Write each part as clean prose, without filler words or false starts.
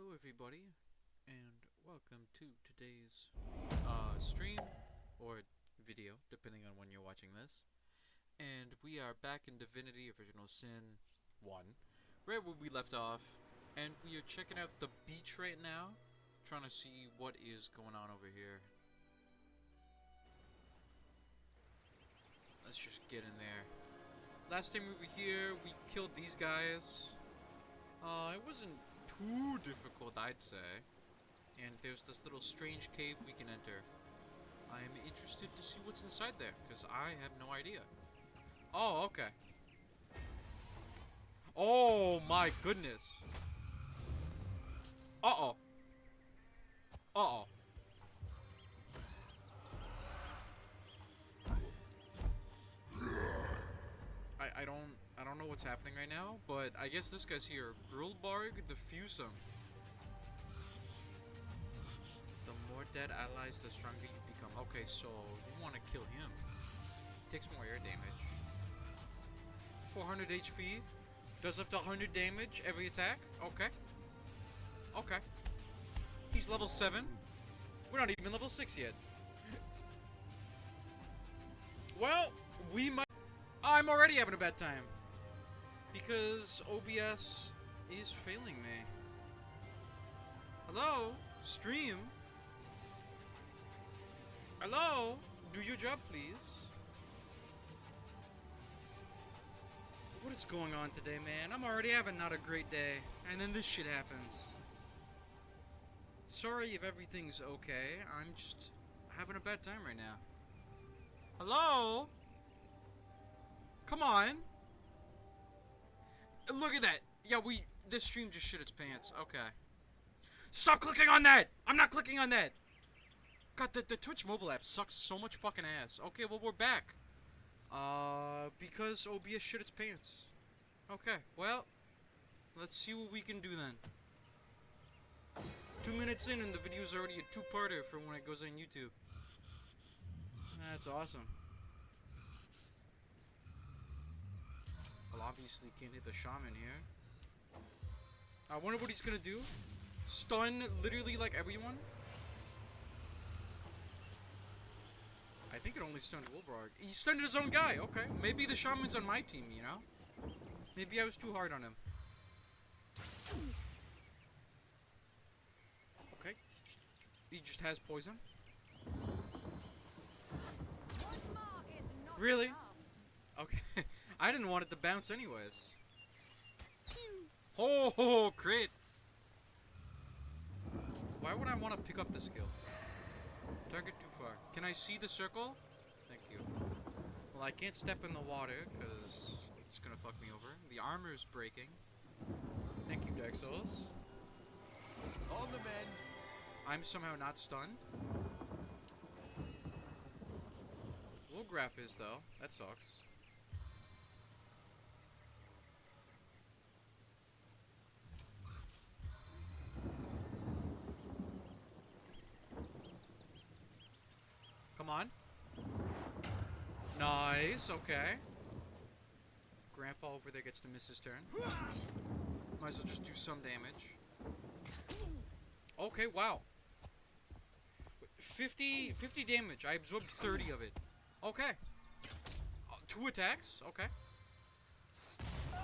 Hello everybody, and welcome to today's stream, or video, depending on when you're watching this. And we are back in Divinity Original Sin 1, right where we left off, and we are checking out the beach right now, trying to see what is going on over here. Let's just get in there. Last time we were here, we killed these guys. It wasn't too difficult, I'd say. And there's this little strange cave we can enter. I am interested to see what's inside there, because I have no idea. Oh, okay. Oh my goodness. Uh-oh. Uh-oh. I don't know what's happening right now, but I guess this guy's here. Grulbarg the Fusum. The more dead allies, the stronger you become. Okay, so you want to kill him. Takes more air damage. 400 HP. Does up to 100 damage every attack. Okay. Okay. He's level 7. We're not even level 6 yet. Well, we might... I'm already having a bad time. Because OBS is failing me. Hello? Stream? Hello? Do your job, please. What is going on today, man? I'm already having not a great day. And then this shit happens. Sorry if everything's okay. I'm just having a bad time right now. Hello? Come on. Look at that. Yeah, this stream just shit its pants. Okay. Stop clicking on that! I'm not clicking on that! God, the Twitch mobile app sucks so much fucking ass. Okay, well, we're back. Because OBS shit its pants. Okay, well, let's see what we can do then. 2 minutes in and the video's already a two-parter for when it goes on YouTube. That's awesome. Well, obviously can't hit the shaman here. I wonder what he's gonna do. Stun literally like everyone? I think it only stunned Wilbrog. He stunned his own guy, okay. Maybe the shaman's on my team, you know? Maybe I was too hard on him. Okay. He just has poison. Really? Okay. I didn't want it to bounce anyways. Oh, crit! Why would I want to pick up this skill? Target too far. Can I see the circle? Thank you. Well, I can't step in the water, because it's gonna fuck me over. The armor is breaking. Thank you, Dark Souls. On the mend. I'm somehow not stunned. Wolgraf is, though. That sucks. Come on. Nice, okay. Grandpa over there gets to miss his turn. Might as well just do some damage. Okay, wow. 50 damage. I absorbed 30 of it. Okay. 2 attacks? Okay.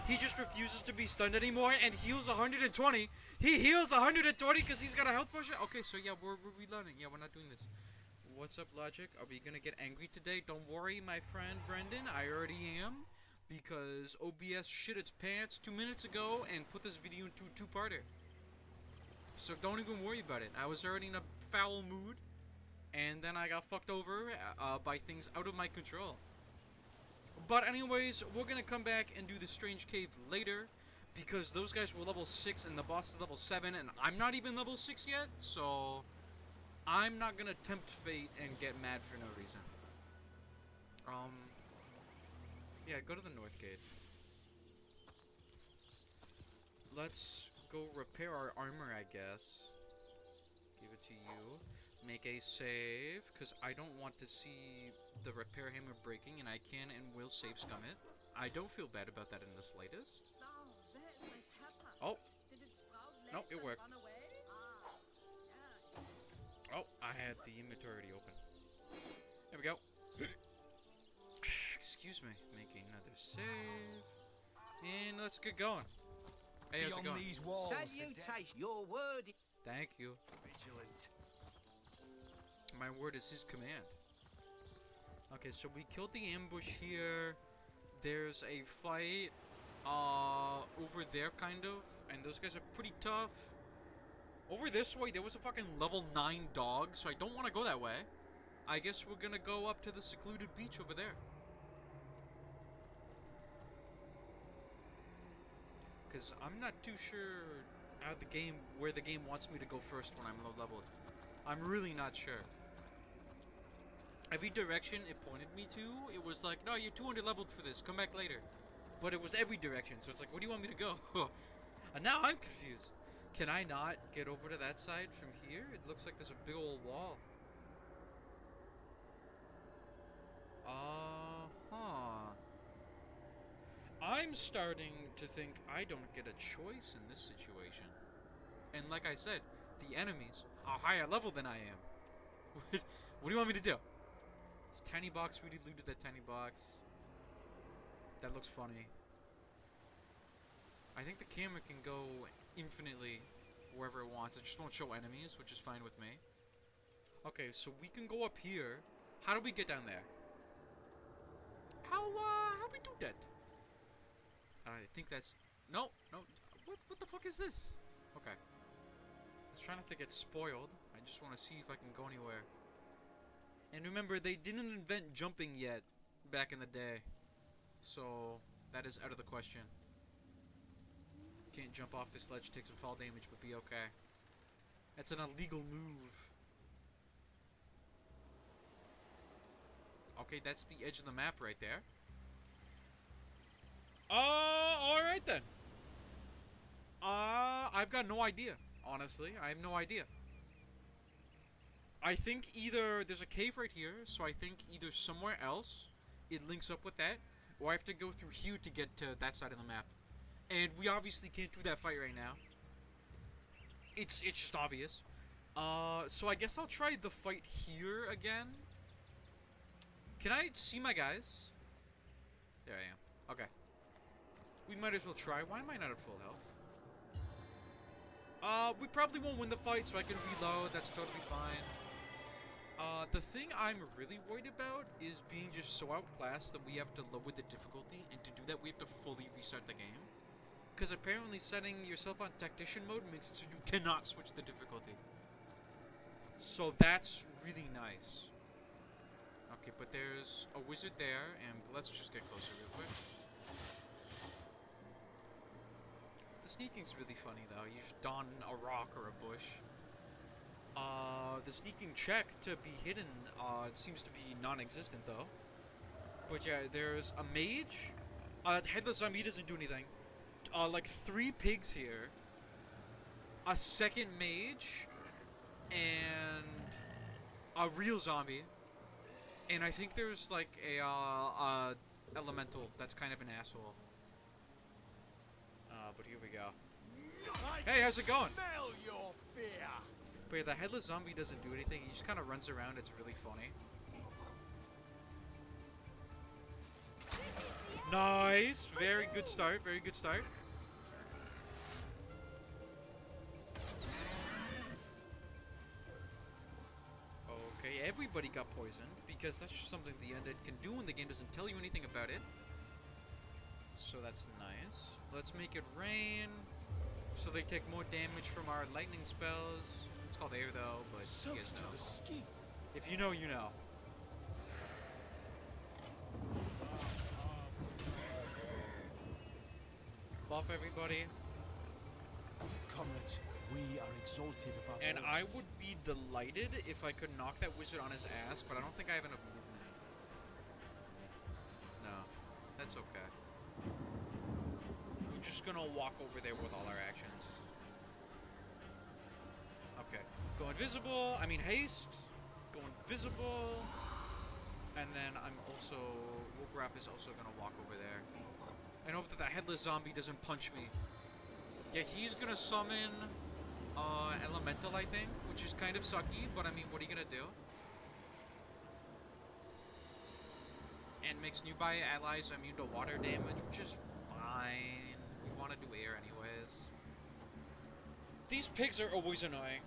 He just refuses to be stunned anymore and heals 120. He heals 120 because he's got a health potion? Okay, so yeah, we're reloading. Yeah, we're not doing this. What's up, Logic? Are we gonna get angry today? Don't worry, my friend Brendan. I already am. Because OBS shit its pants 2 minutes ago and put this video into a two-parter. So don't even worry about it. I was already in a foul mood. And then I got fucked over by things out of my control. But anyways, we're gonna come back and do the strange cave later. Because those guys were level 6 and the boss is level 7. And I'm not even level 6 yet. So I'm not gonna tempt fate and get mad for no reason. Yeah, go to the north gate. Let's go repair our armor, I guess. Give it to you. Make a save, because I don't want to see the repair hammer breaking, and I can and will save scum it. I don't feel bad about that in the slightest. Oh. No, it worked. Oh, I had the inventory already open. There we go. Excuse me. Making another save. And let's get going. Hey, how's it going? These walls. Salutation, your word. Thank you. Vigilant. My word is his command. Okay, so we killed the ambush here. There's a fight over there, kind of. And those guys are pretty tough. Over this way, there was a fucking level 9 dog, so I don't want to go that way. I guess we're gonna go up to the secluded beach over there. Because I'm not too sure where the game wants me to go first when I'm low leveled. I'm really not sure. Every direction it pointed me to, it was like, no, you're 200 leveled for this, come back later. But it was every direction, so it's like, where do you want me to go? And now I'm confused. Can I not get over to that side from here? It looks like there's a big old wall. Uh-huh. I'm starting to think I don't get a choice in this situation. And like I said, the enemies are higher level than I am. What do you want me to do? This tiny box, really looted that tiny box. That looks funny. I think the camera can go infinitely wherever it wants. It just won't show enemies, which is fine with me. Okay, so we can go up here. How do we get down there? How we do that? I think that's... No. What the fuck is this? Okay. Let's try not to get spoiled. I just want to see if I can go anywhere. And remember, they didn't invent jumping yet back in the day. So, that is out of the question. Can't jump off this ledge, take some fall damage, but be okay. That's an illegal move. Okay, that's the edge of the map right there. Alright then. I've got no idea, honestly. I have no idea. I think either there's a cave right here, so I think either somewhere else it links up with that, or I have to go through here to get to that side of the map. And we obviously can't do that fight right now. It's just obvious. So I guess I'll try the fight here again. Can I see my guys? There I am. Okay. We might as well try. Why am I not at full health? We probably won't win the fight, so I can reload. That's totally fine. The thing I'm really worried about is being just so outclassed that we have to lower the difficulty, and to do that we have to fully restart the game. Because apparently setting yourself on tactician mode makes it so you cannot switch the difficulty. So that's really nice. Okay, but there's a wizard there, and let's just get closer real quick. The sneaking's really funny though. You just don a rock or a bush. The sneaking check to be hidden seems to be non-existent though. But yeah, there's a mage. Headless zombie doesn't do anything. Like 3 pigs here. A second mage. And a real zombie. And I think there's like a elemental that's kind of an asshole. But here we go. Hey, how's it going? Smell your fear. But yeah, the headless zombie doesn't do anything. He just kind of runs around. It's really funny. Nice. Very good start. Very good start. Okay, everybody got poisoned because that's just something the undead can do and the game doesn't tell you anything about it. So that's nice. Let's make it rain so they take more damage from our lightning spells. It's called air though, but you guys know. The skin. If you know, you know. Buff everybody. Comrade, we are exalted above And all I else. would be delighted if I could knock that wizard on his ass, but I don't think I have enough movement. No, that's okay. We're just gonna walk over there with all our actions. Okay, go invisible, haste, go invisible, and then I'm also, Wolgraf is also gonna walk over there. And hope that the headless zombie doesn't punch me. Yeah, he's gonna summon elemental, I think, which is kind of sucky, but I mean, what are you gonna do? And makes nearby allies immune to water damage, which is fine. We want to do air anyways. These pigs are always annoying.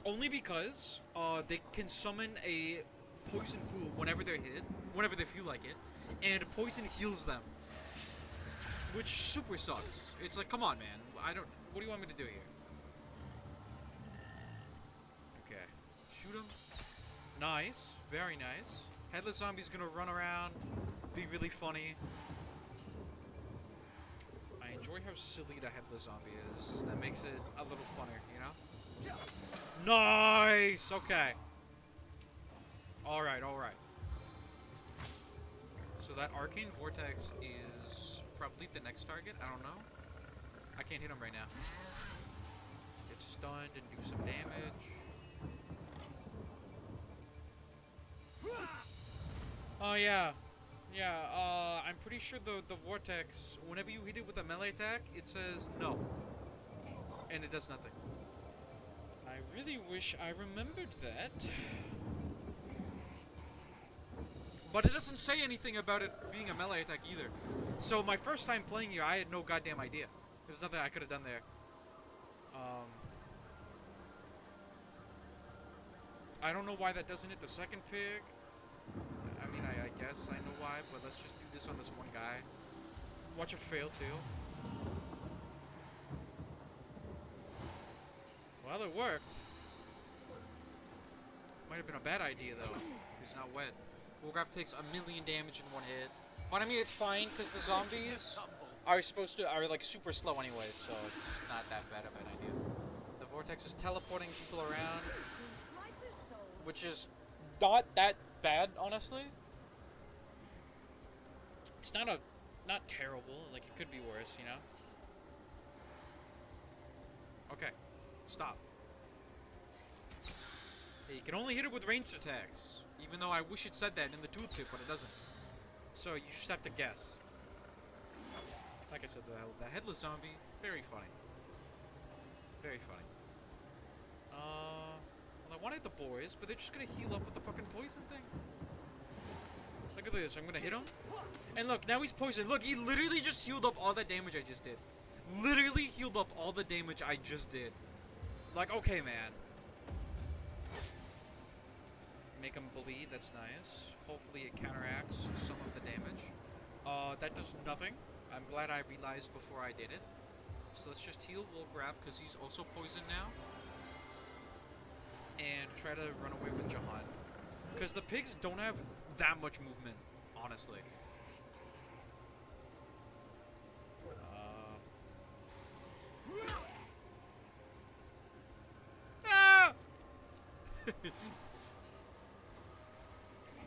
Only because they can summon a poison pool whenever they're hit, whenever they feel like it, and poison heals them. Which super sucks. It's like, come on, man. What do you want me to do here? Okay. Shoot him. Nice. Very nice. Headless Zombie's gonna run around, be really funny. I enjoy how silly the Headless Zombie is. That makes it a little funner, you know? Nice! Okay. Alright, alright. So that Arcane Vortex is probably the next target? I don't know. I can't hit him right now. Get stunned and do some damage. Oh yeah. Yeah, I'm pretty sure the Vortex, whenever you hit it with a melee attack, it says no. And it does nothing. I really wish I remembered that. But it doesn't say anything about it being a melee attack either. So my first time playing here, I had no goddamn idea. There's nothing I could have done there. I don't know why that doesn't hit the second pig. I mean, I guess I know why, but let's just do this on this one guy. Watch it fail too. Well, it worked. Might have been a bad idea though. He's not wet. Warcraft takes 1,000,000 damage in one hit. But I mean, it's fine because the zombies are like super slow anyway, so it's not that bad of an idea. The Vortex is teleporting people around, which is not that bad, honestly. It's not terrible. Like, it could be worse, you know. Okay, stop. Hey, you can only hit it with ranged attacks, even though I wish it said that in the tooltip, but it doesn't. So you just have to guess. Like I said, the Headless Zombie, very funny. Very funny. Well, I wanted the boys, but they're just gonna heal up with the fucking poison thing. Look at this, I'm gonna hit him. And look, now he's poisoned. Look, he literally just healed up all that damage I just did. Literally healed up all the damage I just did. Like, okay, man. Make him bleed, that's nice. Hopefully it counteracts some of the damage. That does nothing. I'm glad I realized before I did it. So let's just heal Wolgraf, because he's also poisoned now. And try to run away with Jahan. Because the pigs don't have that much movement, honestly. Ah!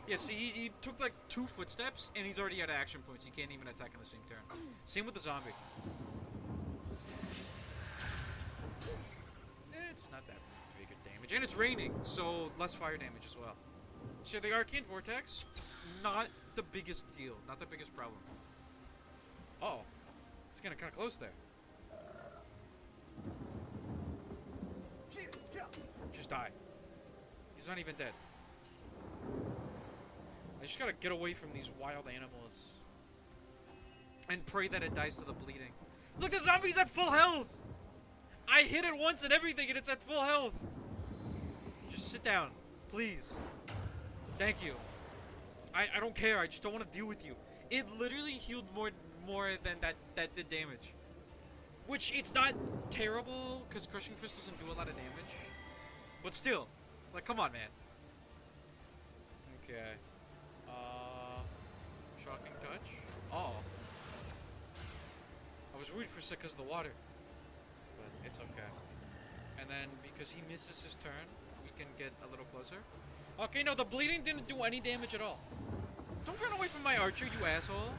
Yeah, see, he took like 2 footsteps, and he's already out of action points. He can't even attack in the same turn. Same with the zombie. It's not that big of damage. And it's raining, so less fire damage as well. So the Arcane Vortex, not the biggest deal. Not the biggest problem. Uh oh. It's getting kind of close there. Just die. He's not even dead. I just gotta get away from these wild animals. And pray that it dies to the bleeding. Look, the zombie's at full health! I hit it once and everything and it's at full health! Just sit down. Please. Thank you. I don't care, I just don't want to deal with you. It literally healed more than that did damage. Which, it's not terrible, because Crushing Fist doesn't do a lot of damage. But still. Like, come on, man. Okay. Shocking Touch. Oh. I was worried for a sec because of the water. But it's okay. And then, because he misses his turn, we can get a little closer. Okay, no, the bleeding didn't do any damage at all. Don't run away from my archer, you asshole.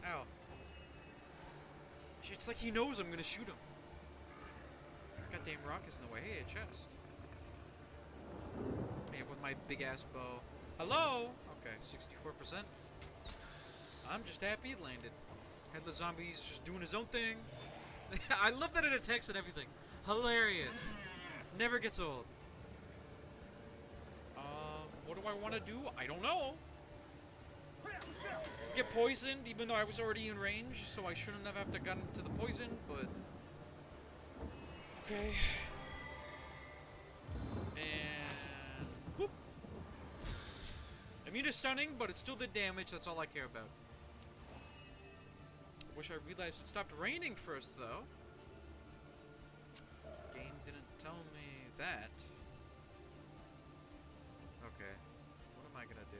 Ow. It's like he knows I'm gonna shoot him. Goddamn rock is in the way. Hey, a chest. Hey, with my big ass bow. Hello? Okay, 64%. I'm just happy it landed. Headless Zombie's just doing his own thing. I love that it attacks and everything. Hilarious. Never gets old. What do I want to do? I don't know. Get poisoned, even though I was already in range, so I shouldn't have to gotten to the poison, but... Okay. And... whoop. Immune to stunning, but it still did damage, that's all I care about. I wish I realized it stopped raining first, though. Game didn't tell me that. Okay. What am I gonna do?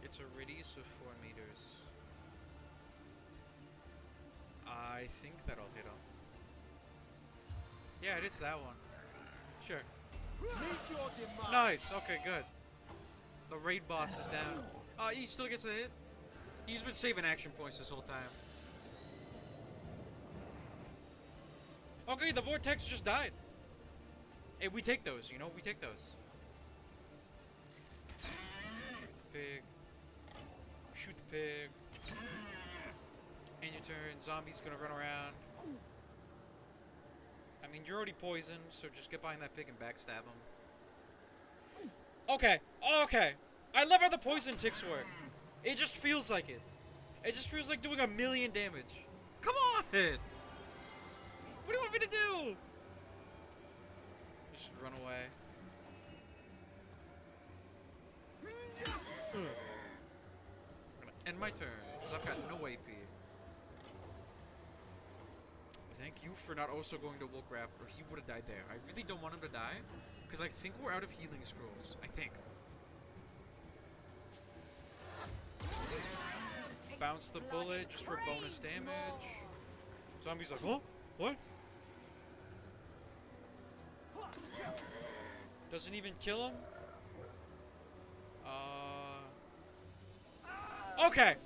It's a radius of 4 meters. I think that'll hit him. Yeah, it hits that one. Sure. Nice. Okay, good. The raid boss is down. He still gets a hit. He's been saving action points this whole time. Okay, the vortex just died. Hey, we take those, you know? We take those. Shoot the pig. Shoot the pig. And your turn. Zombie's gonna run around. I mean, you're already poisoned, so just get behind that pig and backstab him. Okay. Okay. I love how the poison ticks work. It just feels like it. It just feels like doing 1,000,000 damage. Come on! What do you want me to do? Just run away. I'm gonna end my turn, because I've got no AP. Thank you for not also going to Wolfcraft, or he would have died there. I really don't want him to die, because I think we're out of healing scrolls. I think. Bounce the bullet just for bonus damage. Zombie's like, huh? What? Doesn't even kill him? Okay.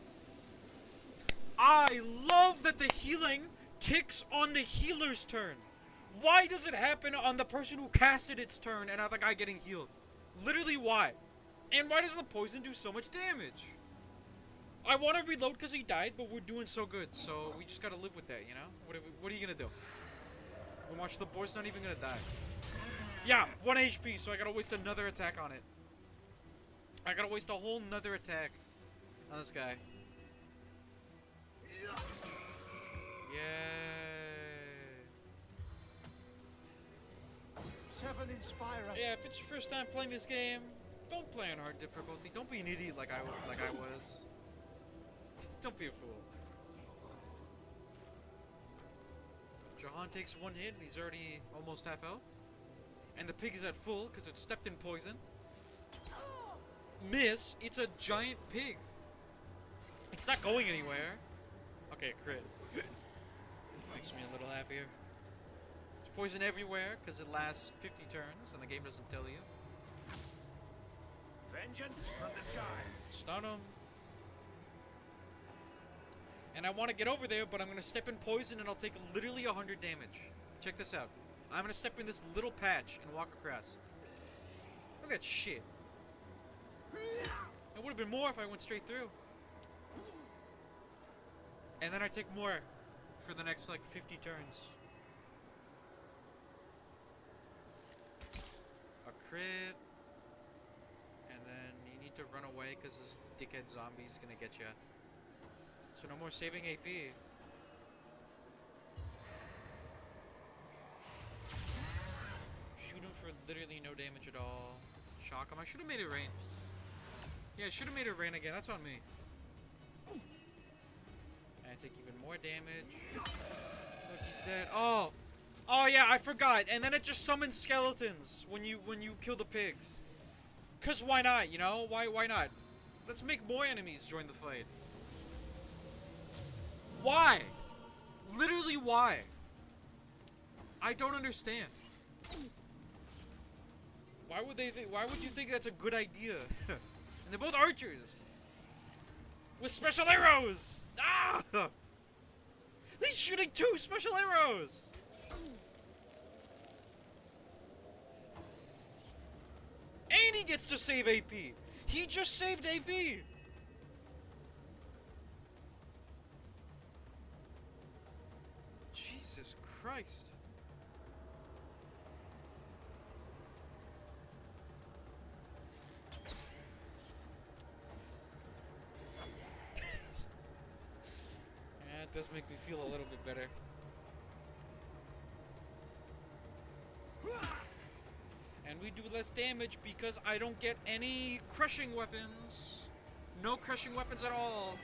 I love that the healing ticks on the healer's turn. Why does it happen on the person who casted its turn and not the guy getting healed? Literally, why? And why does the poison do so much damage? I want to reload because he died, but we're doing so good, so we just gotta live with that, you know? What are you gonna do? We watch the boy's not even gonna die. Yeah, 1 HP, so I gotta waste another attack on it. I gotta waste a whole nother attack on this guy. Yay. 7 inspire us. Yeah, if it's your first time playing this game, don't play on hard difficulty. Don't be an idiot like I was. Don't be a fool. Jahan takes 1 hit and he's already almost half health. And the pig is at full because it stepped in poison. Miss, it's a giant pig. It's not going anywhere. Okay, crit. Makes me a little happier. There's poison everywhere because it lasts 50 turns and the game doesn't tell you. Vengeance from the skies. Stun him. And I want to get over there, but I'm going to step in poison and I'll take literally 100 damage. Check this out. I'm going to step in this little patch and walk across. Look at that shit. It would have been more if I went straight through. And then I take more for the next, like, 50 turns. A crit. And then you need to run away because this dickhead zombie's going to get you. So no more saving AP. Shoot him for literally no damage at all. Shock him. I should have made it rain. Yeah, I should have made it rain again. That's on me. And I take even more damage. Look, he's dead. Oh! Oh yeah, I forgot. And then it just summons skeletons when you kill the pigs. Cause why not, you know? Why not? Let's make more enemies join the fight. Why? Literally why? I don't understand. Why would you think that's a good idea? And they're both archers. With special arrows! Ah! He's shooting 2 special arrows! And he gets to save AP! He just saved AP! Christ. Yeah, it does make me feel a little bit better. And we do less damage because I don't get any crushing weapons. No crushing weapons at all.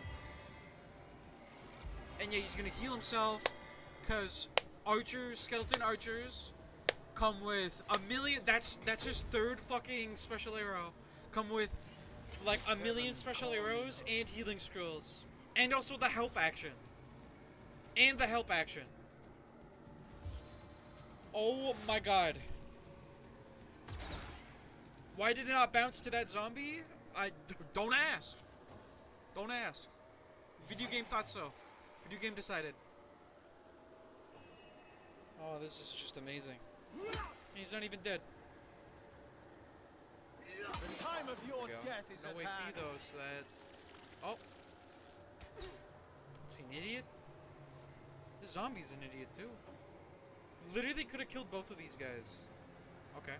And yeah, he's gonna heal himself because archers, skeleton archers, come with a million. That's his third fucking special arrow. Come with like a million special arrows and healing scrolls, and also the help action. And the help action. Oh my god. Why did it not bounce to that zombie? Don't ask. Don't ask. Video game thought so. Video game decided. Oh, this is just amazing. He's not even dead. The time of your death is no at wait, hand. though, so that. Oh. Is he an idiot? The zombie's an idiot too. Literally could have killed both of these guys. Okay.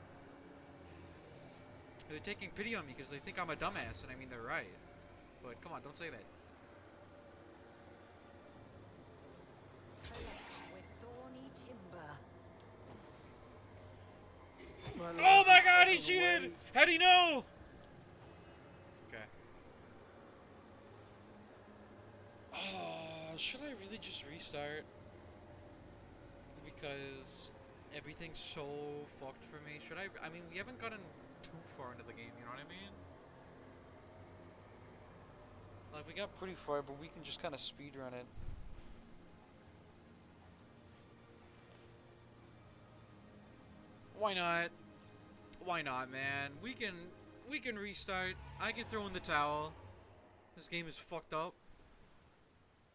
They're taking pity on me because they think I'm a dumbass, and I mean, they're right. But come on, don't say that. With thorny timber. Oh my god, he cheated! How'd he know? Okay. Should I really just restart? Because everything's so fucked for me. Should I mean, we haven't gotten too far into the game, you know what I mean? Like, we got pretty far, but we can just kind of speedrun it. Why not? Why not, man? We can restart. I can throw in the towel. This game is fucked up.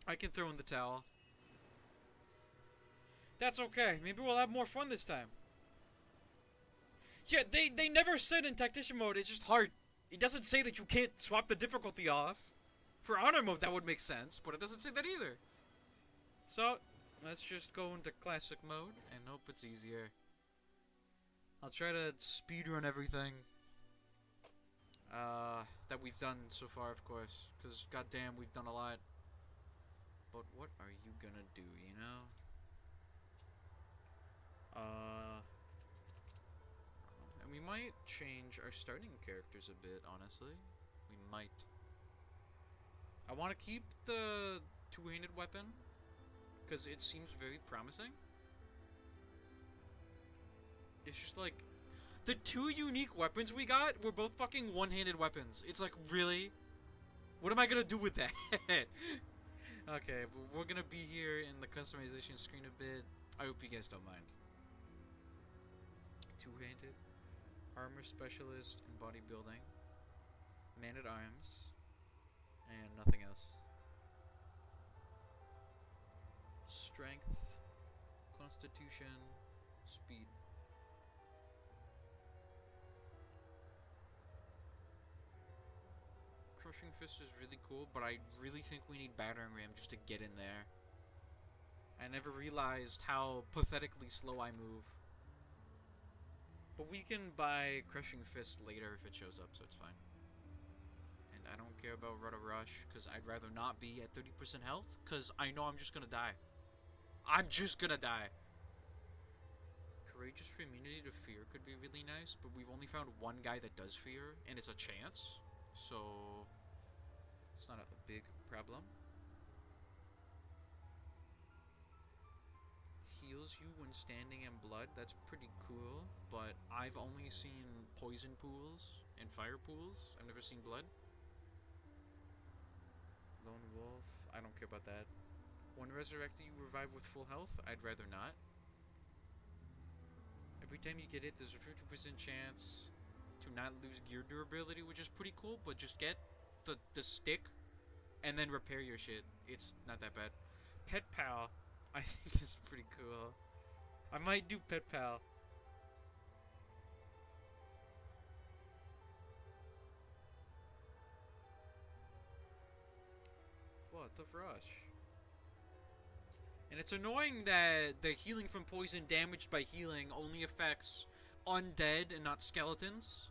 I can throw in the towel. That's okay. Maybe we'll have more fun this time. Yeah, they never said in tactician mode it's just hard. It doesn't say that you can't swap the difficulty off. For honor mode that would make sense, but it doesn't say that either. So, let's just go into classic mode and hope it's easier. I'll try to speedrun everything that we've done so far, of course, because goddamn, we've done a lot. But what are you gonna do, you know? And we might change our starting characters a bit, honestly. We might. I want to keep the two-handed weapon, because it seems very promising. It's just like, the two unique weapons we got were both fucking one-handed weapons. It's like, really? What am I gonna do with that? Okay, but we're gonna be here in the customization screen a bit. I hope you guys don't mind. Two-handed, armor specialist, and bodybuilding, man-at-arms, and nothing else. Strength, constitution, speed. Crushing Fist is really cool, but I really think we need Battering Ram just to get in there. I never realized how pathetically slow I move. But we can buy Crushing Fist later if it shows up, so it's fine. And I don't care about Rudder Rush, because I'd rather not be at 30% health, because I know I'm just gonna die. I'm just gonna die. Courageous for immunity to fear could be really nice, but we've only found one guy that does fear, and it's a chance. So, it's not a big problem. Heals you when standing in blood, that's pretty cool, but I've only seen poison pools and fire pools. I've never seen blood. Lone Wolf, I don't care about that. When resurrected, you revive with full health. I'd rather not. Every time you get it, there's a 50% chance to not lose gear durability, which is pretty cool, but just get the stick and then repair your shit. It's not that bad. Pet Pal, I think is pretty cool. I might do Pet Pal. What the rush? And it's annoying that the healing from poison damaged by healing only affects undead and not skeletons.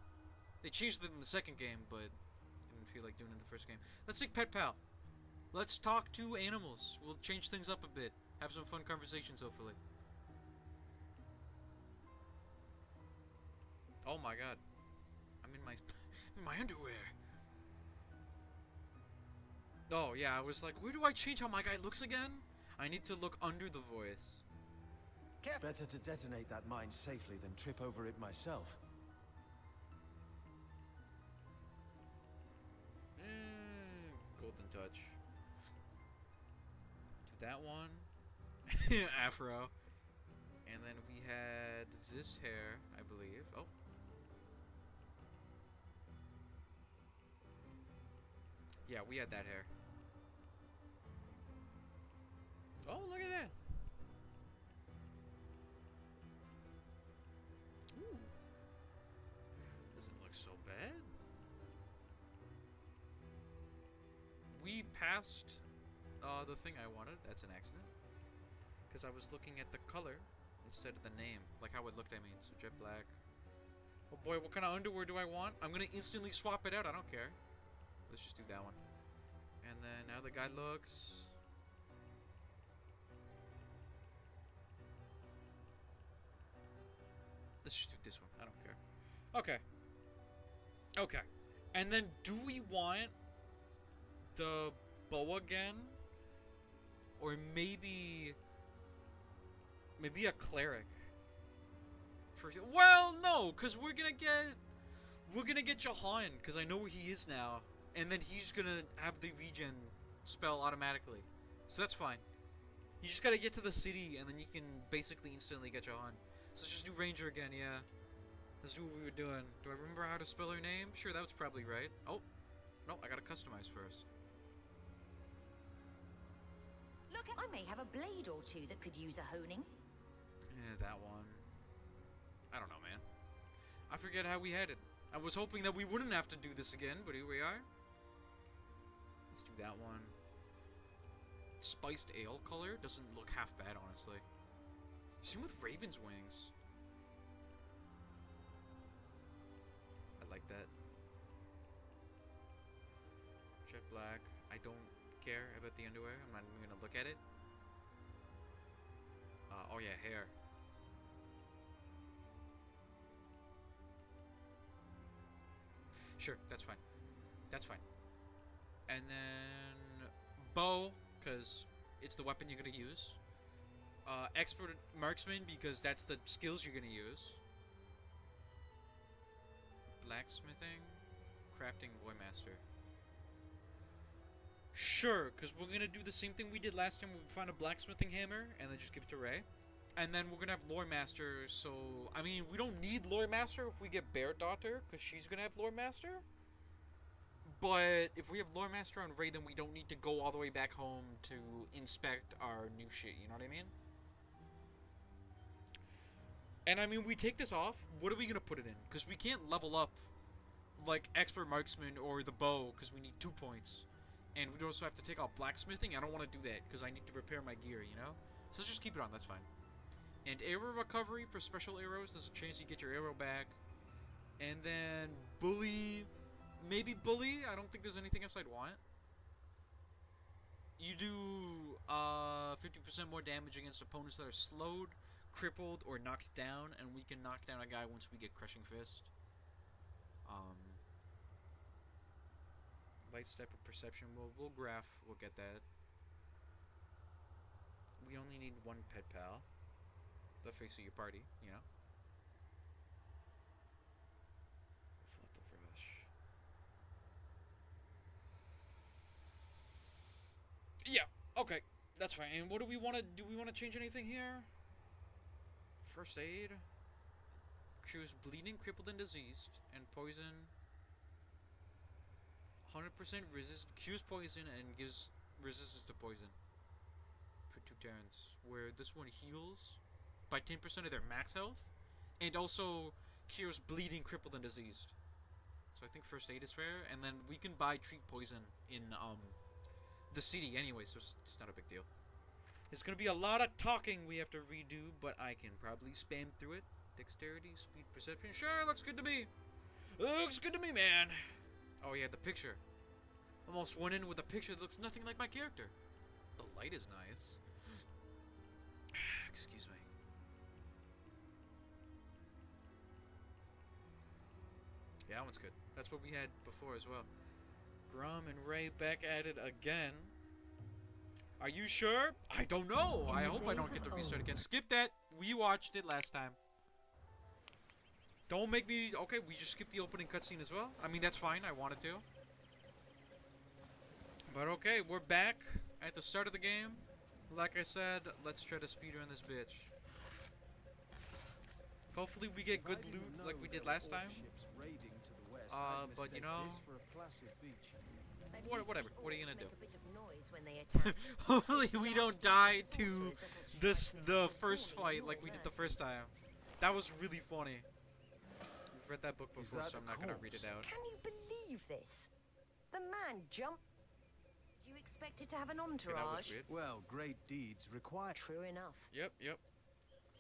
They changed it in the second game, but I didn't feel like doing it in the first game. Let's take Pet Pal. Let's talk to animals. We'll change things up a bit. Have some fun conversations, hopefully. Oh my god. I'm in my in my underwear. Oh yeah, I was like, where do I change how my guy looks again? I need to look under the voice. Better to detonate that mine safely than trip over it myself. Golden touch. To that one. Afro. And then we had this hair, I believe. Oh. Yeah, we had that hair. Oh, look at that. Ooh. Doesn't look so bad. We passed the thing I wanted. That's an accident. Because I was looking at the color instead of the name. Like how it looked, I mean. So jet black. Oh boy, what kind of underwear do I want? I'm going to instantly swap it out. I don't care. Let's just do that one. And then now the guy looks... Let's just do this one. I don't care. Okay. Okay. And then do we want the bow again? Or maybe a cleric? Well, no, because we're gonna get Jahan, because I know where he is now. And then he's gonna have the regen spell automatically. So that's fine. You just gotta get to the city, and then you can basically instantly get Jahan. So let's just do Ranger again, yeah. Let's do what we were doing. Do I remember how to spell her name? Sure, that was probably right. Oh, no, I gotta customize first. Look, I may have a blade or two that could use a honing. Yeah, that one. I don't know, man. I forget how we had it. I was hoping that we wouldn't have to do this again, but here we are. Let's do that one. Spiced ale color doesn't look half bad, honestly. Same with Raven's wings. I like that. Jet black. I don't care about the underwear. I'm not even gonna look at it. Oh yeah, hair. Sure, that's fine. That's fine. And then bow, because it's the weapon you're gonna use. Expert marksman, because that's the skills you're gonna use. Blacksmithing, crafting, boy master. Sure, because we're gonna do the same thing we did last time. We find a blacksmithing hammer and then just give it to Ray. And then we're gonna have lore master. So I mean, we don't need lore master if we get Bear Daughter, because she's gonna have lore master. But if we have lore master on Ray, then we don't need to go all the way back home to inspect our new shit. You know what I mean? And I mean, we take this off. What are we gonna put it in? Because we can't level up like expert marksman or the bow because we need 2 points. And we'd also have to take off blacksmithing. I don't want to do that because I need to repair my gear, you know? So let's just keep it on, that's fine. And arrow recovery for special arrows. There's a chance you get your arrow back. And then bully. Maybe bully. I don't think there's anything else I'd want. You do 50% more damage against opponents that are slowed, crippled, or knocked down. And we can knock down a guy once we get Crushing Fist. Light step of perception, we'll graph, we'll get that. We only need one pet pal. The face of your party, you know. Flip the rush. Yeah, okay, that's fine. And what do we want to do? We want to change anything here? First aid. Cures bleeding, crippled, and diseased, and poison. 100% cures poison and gives resistance to poison for 2 turns. Where this one heals by 10% of their max health, and also cures bleeding, crippled, and diseased. So I think first aid is fair, and then we can buy treat poison in the city anyway, so it's not a big deal. There's gonna be a lot of talking we have to redo, but I can probably spam through it. Dexterity, speed, perception. Sure, looks good to me. Looks good to me, man. Oh yeah, the picture. Almost went in with a picture that looks nothing like my character. The light is nice. Excuse me. Yeah, that one's good. That's what we had before as well. Grom and Ray back at it again. Are you sure? I don't know. I hope I don't get to restart again. Skip that. We watched it last time. Don't make me... Okay, we just skipped the opening cutscene as well. I mean, that's fine. I wanted to. But okay, we're back at the start of the game. Like I said, let's try to speedrun this bitch. Hopefully we get good loot like we did last time. But you know... Whatever. What are you gonna do? Hopefully we don't die to the first fight like we did the first time. That was really funny. We've read that book before, so I'm not gonna read it out. Can you believe this? The man jumped. Did you expect it to have an entourage? Well, great deeds require... True enough. Yep.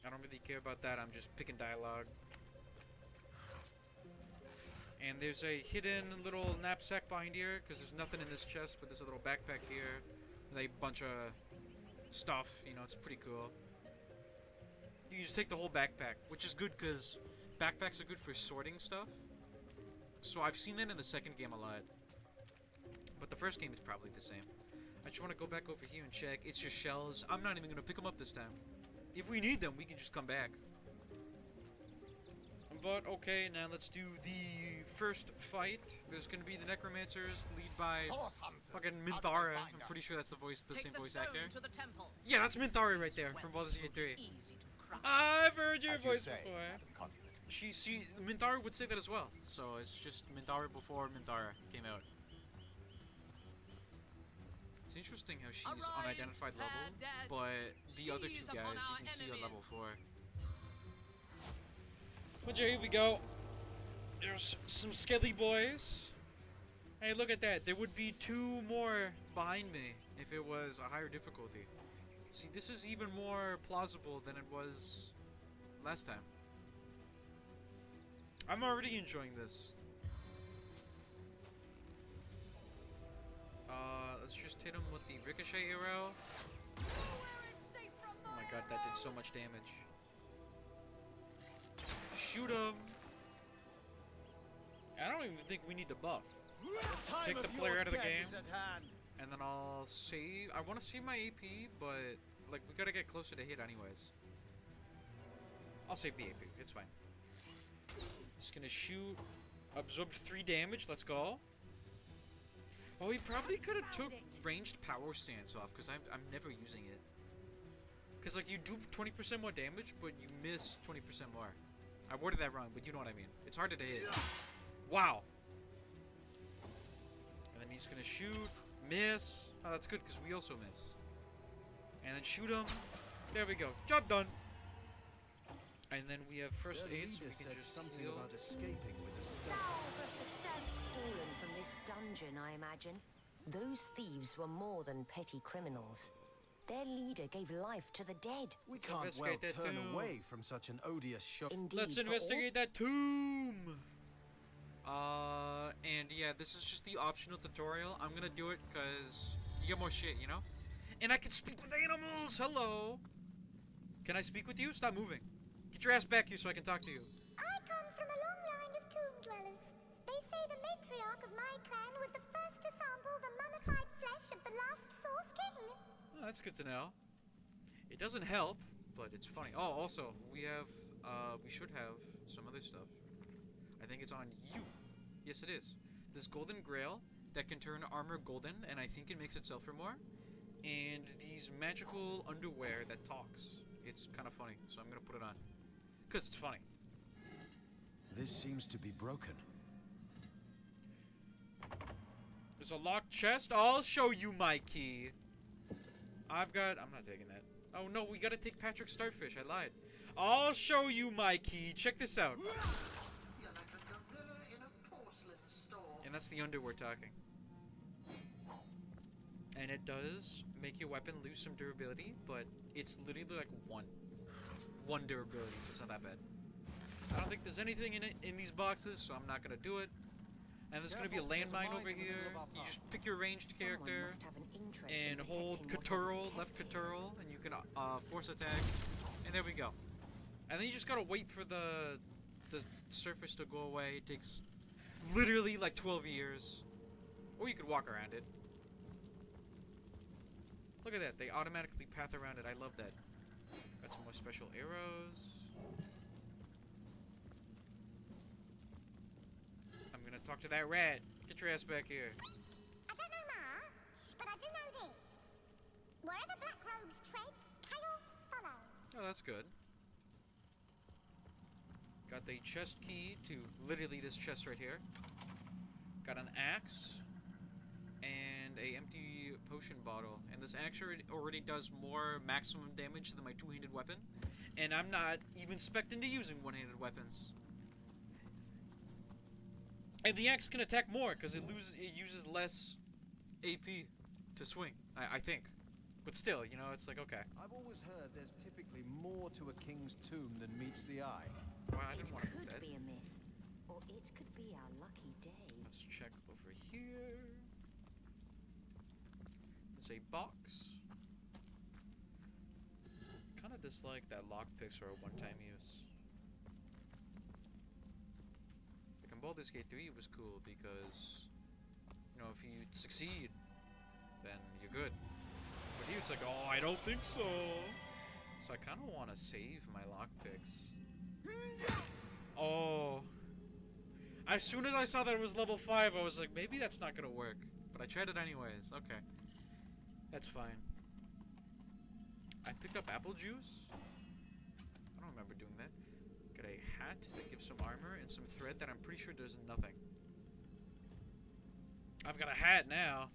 I don't really care about that. I'm just picking dialogue. And there's a hidden little knapsack behind here, because there's nothing in this chest, but there's a little backpack here. With a bunch of stuff, you know, it's pretty cool. You can just take the whole backpack, which is good, because backpacks are good for sorting stuff. So I've seen that in the second game a lot. But the first game is probably the same. I just want to go back over here and check. It's just shells. I'm not even going to pick them up this time. If we need them, we can just come back. But, okay, now let's do the first fight. There's gonna be the Necromancers, lead by fucking Minthara. I'm pretty sure that's the same voice actor. Yeah, that's Minthara right there, from Baldur's Gate 3. I've heard your voice before. Minthara would say that as well. So, it's just Minthara before Minthara came out. It's interesting how she's unidentified level, but the other two guys, you can see are level 4. But yeah, here we go. There's some skelly boys. Hey, look at that. There would be 2 more behind me if it was a higher difficulty. See, this is even more plausible than it was last time. I'm already enjoying this. Let's just hit him with the ricochet arrow. Oh my god, that did so much damage. Shoot him! I don't even think we need to buff. Take the player out of the game, and then I'll save. I want to save my AP, but like we gotta get closer to hit anyways. I'll save the AP. It's fine. Just gonna shoot. Absorb 3 damage. Let's go. Oh, he probably could have took ranged power stance off because I'm never using it. Because like you do 20% more damage, but you miss 20% more. I worded that wrong, but you know what I mean. It's harder to hit. Wow. And then he's gonna shoot, miss. Oh, that's good because we also missed. And then shoot him. There we go. Job done. And then we have first aid, so we can just something heal. about escaping with a stone. Stolen from this dungeon, I imagine. Those thieves were more than petty criminals. Their leader gave life to the dead. We can't well investigate that turn tomb. away from such an odious show. Indeed, Let's for investigate that tomb. And yeah, this is just the optional tutorial. I'm gonna do it because you get more shit, you know? And I can speak with animals! Hello! Can I speak with you? Stop moving. Get your ass back here so I can talk to you. I come from a long line of tomb dwellers. They say the matriarch of my clan was the first to sample the mummified flesh of the last Source King. Oh, that's good to know. It doesn't help, but it's funny. Oh, also, we should have some other stuff. I think it's on you. Yes, it is. This golden grail that can turn armor golden, and I think it makes it sell for more. And these magical underwear that talks. It's kind of funny, so I'm gonna put it on. Because it's funny. This seems to be broken. There's a locked chest. I'll show you my key. I'm not taking that. Oh no, we gotta take Patrick's starfish. I lied. I'll show you my key. Check this out. You're like a gorilla in a porcelain store. And that's the underwear talking. And it does make your weapon lose some durability, but it's literally like one durability, so it's not that bad. I don't think there's anything in it in these boxes, so I'm not gonna do it. And there's gonna be a landmine over here. You just pick your ranged character Must have an interest and in hold protecting what Ctrl, others left can't do. Ctrl, and you can force attack. And there we go. And then you just gotta wait for the surface to go away. It takes literally like 12 years. Or you could walk around it. Look at that, they automatically path around it. I love that. Got some more special arrows. I'm gonna talk to that rat. Get your ass back here. I don't know much, but I do know this. Wherever black robes tread, chaos follows. Oh, that's good. Got the chest key to literally this chest right here. Got an axe and a empty potion bottle. And this axe already does more maximum damage than my two-handed weapon. And I'm not even spec'd into using one-handed weapons. And the axe can attack more because it uses less AP to swing. I think. But still, you know, it's like, okay. I've always heard there's typically more to a king's tomb than meets the eye. Well, I It didn't want to put could that. be a myth, or it could be our lucky day. Let's check over here. There's a box. Kind of dislike that lockpicks are a one-time use. Like in Baldur's Gate 3 it was cool because, you know, if you succeed, then you're good. But here it's like, oh, I don't think so. So I kind of want to save my lockpicks. Oh. As soon as I saw that it was level 5, I was like, maybe that's not gonna work. But I tried it anyways. Okay. That's fine. I picked up apple juice. I don't remember doing that. Got a hat that gives some armor and some thread that I'm pretty sure does nothing. I've got a hat now.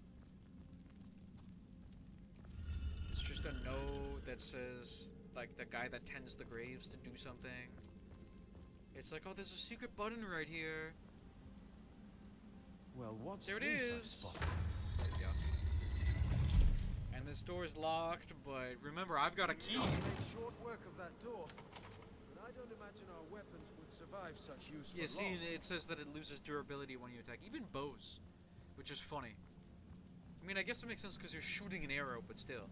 It's just a note that says, like, the guy that tends the graves to do something. It's like, oh, there's a secret button right here. Well, what's There it this I is. spotted? There we go. And this door is locked, but remember, I've got a key. We made short work of that door, but I don't imagine our weapons would survive such use for Yeah, see, long. it says that it loses durability when you attack. Even bows, which is funny. I mean, I guess it makes sense because you're shooting an arrow, but still.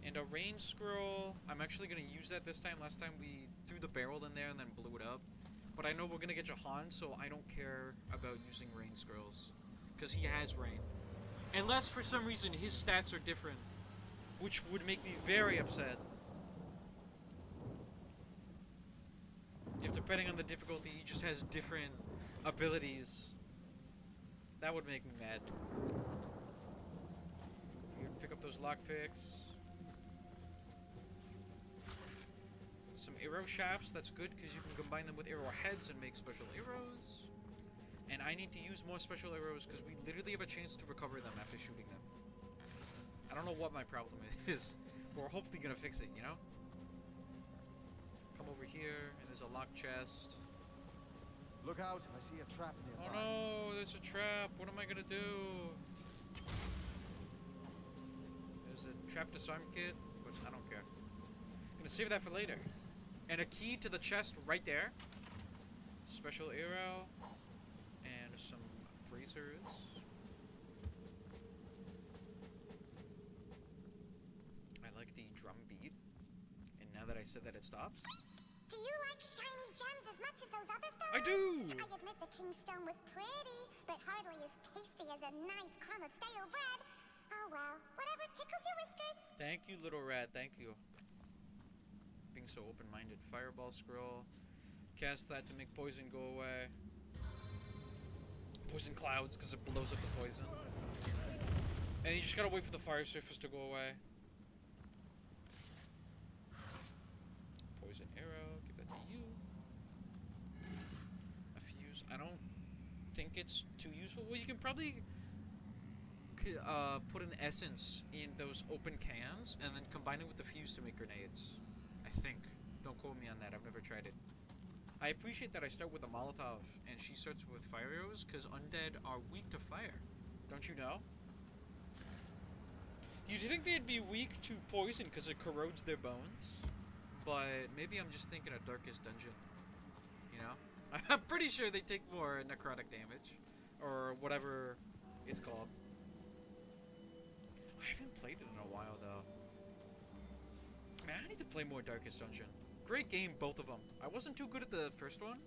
And a rain scroll, I'm actually going to use that this time. Last time we threw the barrel in there and then blew it up. But I know we're going to get Jahan, so I don't care about using rain scrolls. Because he has rain. Unless for some reason his stats are different. Which would make me very upset. If depending on the difficulty, he just has different abilities. That would make me mad. If you pick up those lockpicks. Some arrow shafts, that's good because you can combine them with arrow heads and make special arrows. And I need to use more special arrows because we literally have a chance to recover them after shooting them. I don't know what my problem is, but we're hopefully gonna fix it, you know? Come over here, and there's a locked chest. Look out, I see a trap nearby. Oh no, there's a trap. What am I gonna do? There's a trap disarm kit, but I don't care. I'm gonna save that for later. And a key to the chest right there. Special arrow. And some bracers. I like the drum beat. And now that I said that, it stops. Do you like shiny gems as much as those other fellows? I do! I admit the king's stone was pretty, but hardly as tasty as a nice crumb of stale bread. Oh well, whatever tickles your whiskers. Thank you, little rat. Thank you. Being so open-minded. Fireball scroll. Cast that to make poison go away. Poison clouds because it blows up the poison. And you just gotta wait for the fire surface to go away. Poison arrow. Give that to you. A fuse. I don't think it's too useful. Well, you can probably put an essence in those open cans and then combine it with the fuse to make grenades. I think. Don't quote me on that. I've never tried it. I appreciate that I start with a Molotov and she starts with fire arrows because undead are weak to fire. Don't you know? You'd think they'd be weak to poison because it corrodes their bones, but maybe I'm just thinking of Darkest Dungeon. You know, I'm pretty sure they take more necrotic damage, or whatever it's called. I haven't played it in a while though. Man, I need to play more Darkest Dungeon. Great game, both of them. I wasn't too good at the first one,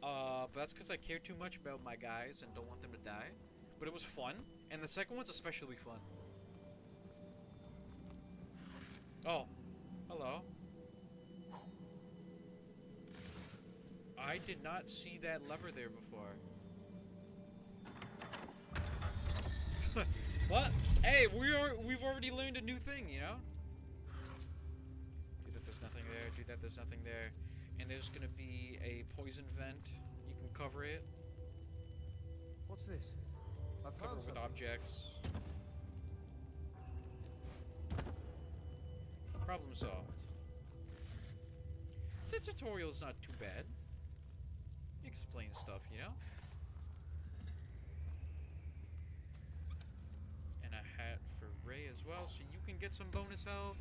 but that's because I care too much about my guys and don't want them to die. But it was fun, and the second one's especially fun. Oh, hello. I did not see that lever there before. What? Hey, we've already learned a new thing, you know? Do that, there's nothing there. Do that, there's nothing there. And there's gonna be a poison vent. You can cover it. What's this? I Cover found it with something. objects. Problem solved. The tutorial's not too bad. Explain stuff, you know? And a hat for Ray as well, so you can get some bonus health.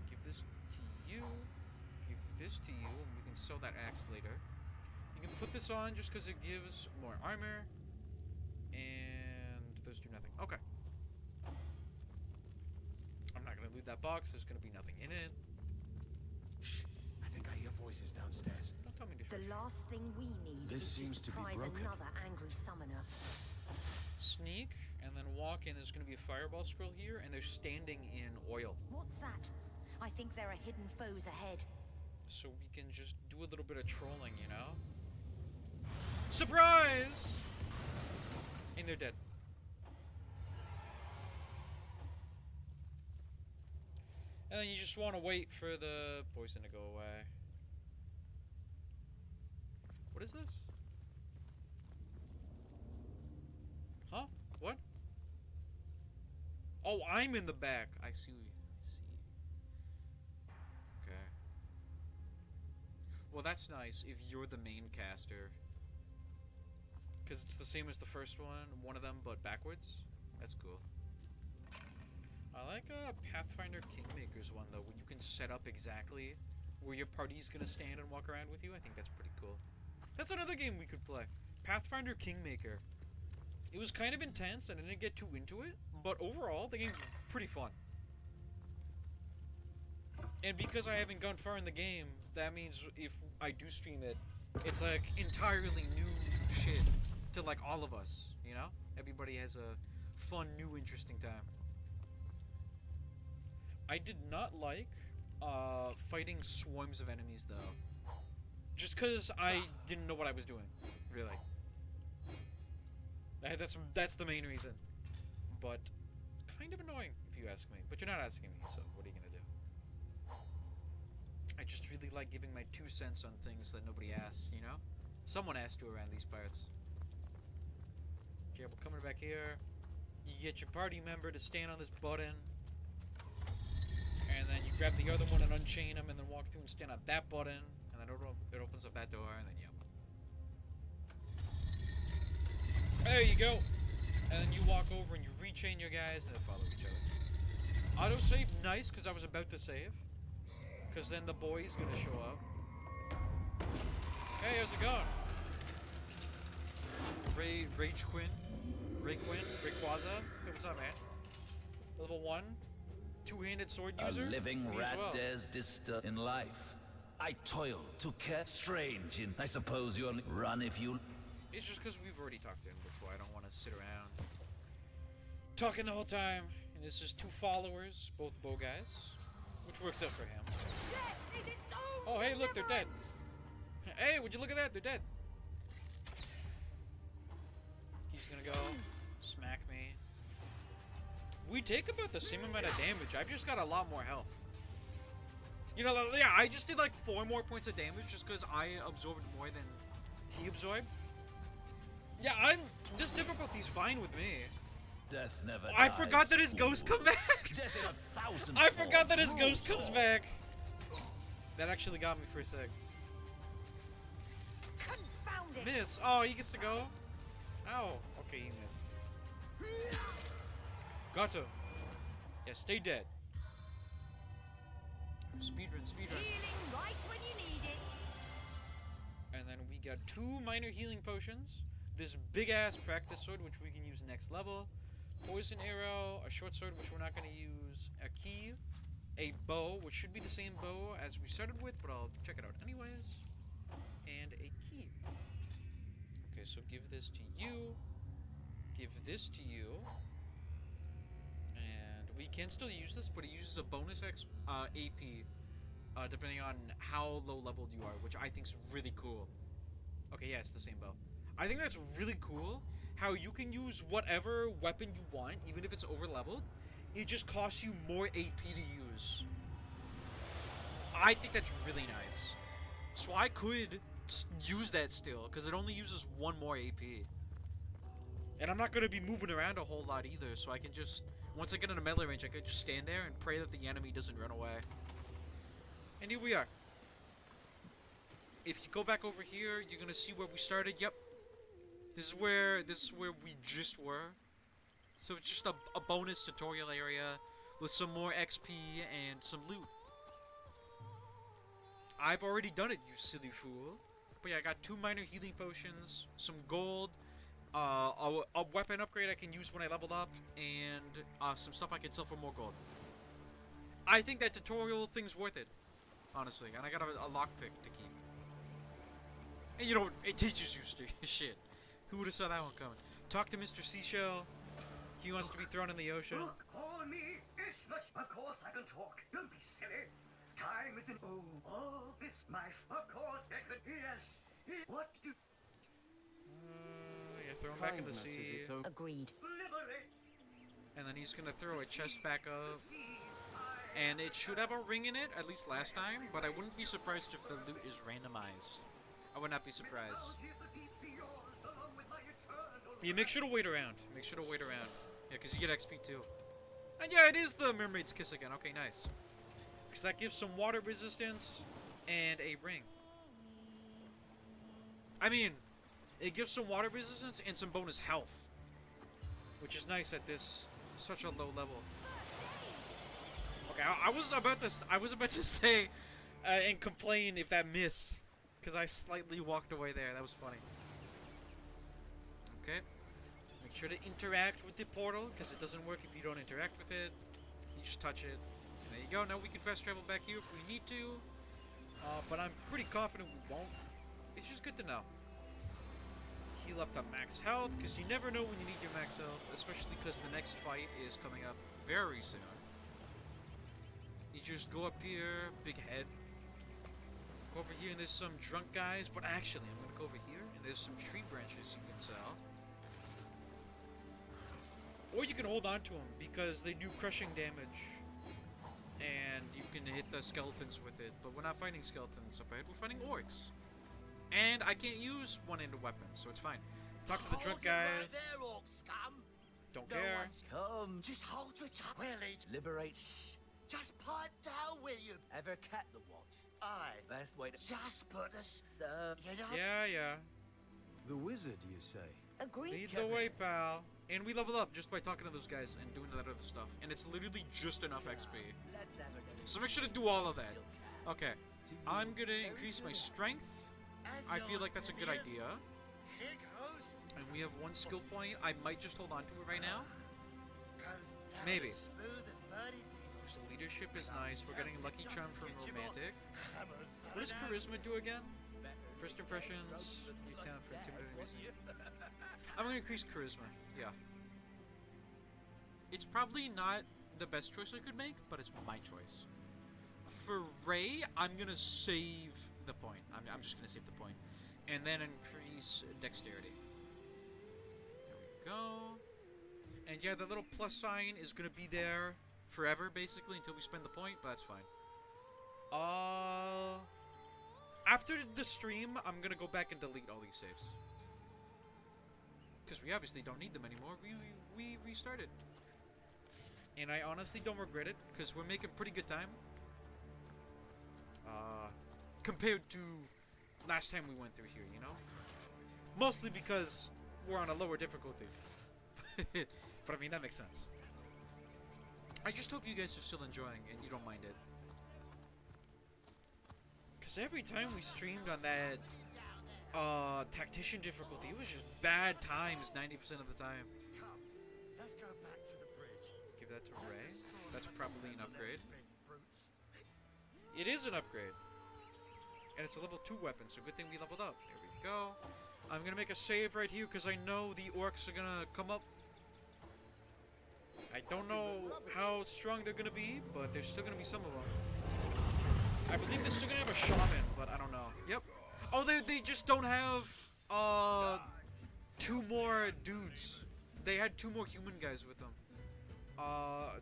Give this to you. Give this to you, and we can sell that axe later. You can put this on just because it gives more armor. And those do nothing. Okay. I'm not going to loot that box. There's going to be nothing in it. Shh! I think I hear voices downstairs. Don't tell me to The last thing we need This is seems to to be surprise broken. another angry summoner. sneak and then walk in. There's going to be a fireball scroll here, and they're standing in oil. What's that? I think there are hidden foes ahead. So we can just do a little bit of trolling, you know? Surprise! And they're dead. And then you just want to wait for the poison to go away. What is this? Huh? What? Oh, I'm in the back. I see. Okay. Well, that's nice if you're the main caster. Because it's the same as the first one of them, but backwards. That's cool. I like Pathfinder Kingmaker's one, though, where you can set up exactly where your party's gonna stand and walk around with you. I think that's pretty cool. That's another game we could play. Pathfinder Kingmaker. It was kind of intense, and I didn't get too into it, but overall, the game's pretty fun. And because I haven't gone far in the game, that means if I do stream it, it's like entirely new shit to like all of us, you know? Everybody has a fun, new, interesting time. I did not like fighting swarms of enemies, though. Just because I didn't know what I was doing, really. That's the main reason. But kind of annoying, if you ask me. But you're not asking me, so what are you gonna do? I just really like giving my 2 cents on things that nobody asks, you know? Someone asked to around these parts. Okay, we're coming back here. You get your party member to stand on this button. And then you grab the other one and unchain him, and then walk through and stand on that button. And then it opens up that door, and then yep. There you go. And then you walk over and you rechain your guys, and they follow each other. Autosave, nice, because I was about to save. Because then the boy's gonna show up. Hey, how's it going? Rayquaza. Hey, what's up, man? Level 1. Two-handed sword user. A living Me as rat well. dares disturb in life. I toil to care strange in. I suppose you'll run if you. It's just because we've already talked to him before. I don't want to sit around talking the whole time. And this is 2 followers, both bow guys, which works out for him. Oh, hey, look, they're dead. Hey, would you look at that? They're dead. He's gonna go smack me. We take about the same amount of damage. I've just got a lot more health. You know, yeah, I just did like 4 more points of damage just because I absorbed more than he absorbed. Yeah, this difficulty's fine with me. Death never I dies, forgot that his fool. ghost come back. Death in 1,000 I forgot that his forms. ghost comes back. That actually got me for a sec. Confound it! Miss. Oh, he gets to go. Ow. Okay, he missed. Gato. Yeah, stay dead. Speedrun, speedrun. Healing right when you need it. And then we got 2 minor healing potions. This big ass practice sword, which we can use next level. Poison arrow, a short sword, which we're not going to use. A key, a bow, which should be the same bow as we started with, but I'll check it out anyways. And a key. Okay, so give this to you. Give this to you. And we can still use this, but it uses a bonus AP, depending on how low leveled you are, which I think is really cool. Okay, yeah, it's the same bow. I think that's really cool, how you can use whatever weapon you want, even if it's over leveled. It just costs you more AP to use. I think that's really nice. So I could use that still, because it only uses 1 more AP. And I'm not going to be moving around a whole lot either, so I can just, once I get in a melee range, I can just stand there and pray that the enemy doesn't run away. And here we are. If you go back over here, you're going to see where we started. Yep. This is where we just were. So it's just a bonus tutorial area with some more XP and some loot. I've already done it, you silly fool. But yeah, I got 2 minor healing potions, some gold, a weapon upgrade I can use when I leveled up, and some stuff I can sell for more gold. I think that tutorial thing's worth it, honestly. And I got a lockpick to keep. And you know, it teaches you shit. Who would have saw that one coming? Talk to Mr. Seashell. He wants to be thrown in the ocean. Look, call me Ishmael. Of course I can talk. Don't be silly. Time isn't. Oh, all this, my. Of course I could. Yes. What do? Yeah, throw him back in the sea. Agreed. Liberate. And then he's gonna throw a chest back up. And it should have a ring in it, at least last time. But I wouldn't be surprised if the loot is randomized. I would not be surprised. Yeah, make sure to wait around. Make sure to wait around. Yeah, because you get XP too. And yeah, it is the Mermaid's Kiss again. Okay, nice. Because that gives some water resistance and a ring. I mean, it gives some water resistance and some bonus health. Which is nice at this such a low level. Okay, I was about to say and complain if that missed. Because I slightly walked away there. That was funny. Okay. Make sure to interact with the portal, because it doesn't work if you don't interact with it. You just touch it. And there you go. Now we can fast travel back here if we need to. But I'm pretty confident we won't. It's just good to know. Heal up to max health, because you never know when you need your max health. Especially because the next fight is coming up very soon. You just go up here, big head. Go over here and there's some drunk guys. But actually, I'm going to go over here and there's some tree branches you can sell. Or you can hold on to them because they do crushing damage. And you can hit the skeletons with it. But we're not fighting skeletons up ahead. We're fighting orcs. And I can't use one-handed weapons, so it's fine. Talk to the drunk guys. There, orc scum. Don't No care. one's come. Just hold your tongue. Willie, Liberate. Shh. just pipe down, will you? Ever cat the watch? Aye. Best way to. Just put us. Sir. You know. Uh, Yeah. The wizard, you say? Agreed. Lead the way, pal. And we level up just by talking to those guys and doing that other stuff. And it's literally just enough XP. Let's have a So make sure to do all of that. Okay. I'm gonna increase my strength. I feel like that's a good idea. Here goes. And we have 1 skill point. I might just hold on to it right now. Goes down Maybe. as smooth as birdie needles. So leadership is nice. We're getting Lucky Charm from Romantic. Hammer What does down. charisma do again? First impressions. New talent for intimidating reason. I'm gonna increase charisma. Yeah. It's probably not the best choice I could make, but it's my choice. For Ray, I'm gonna save the point. I'm just gonna save the point. And then increase dexterity. There we go. And yeah, the little plus sign is gonna be there forever, basically, until we spend the point, but that's fine. After the stream, I'm gonna go back and delete all these saves. Because we obviously don't need them anymore. We restarted. And I honestly don't regret it, because we're making pretty good time. Compared to last time we went through here, you know? Mostly because we're on a lower difficulty. But I mean, that makes sense. I just hope you guys are still enjoying and you don't mind it. Because every time we streamed on that tactician difficulty, it was just bad times 90% of the time. Come, let's go back to the bridge. Give that to Ray. That's probably an upgrade. Big brutes. It is an upgrade. And it's a level 2 weapon, so good thing we leveled up. There we go. I'm gonna make a save right here because I know the orcs are gonna come up. I don't know how strong they're gonna be, but there's still gonna be some of them. I believe they're still gonna have a shaman, but I don't know. Yep. Oh, they just don't have 2 more dudes. They had 2 more human guys with them.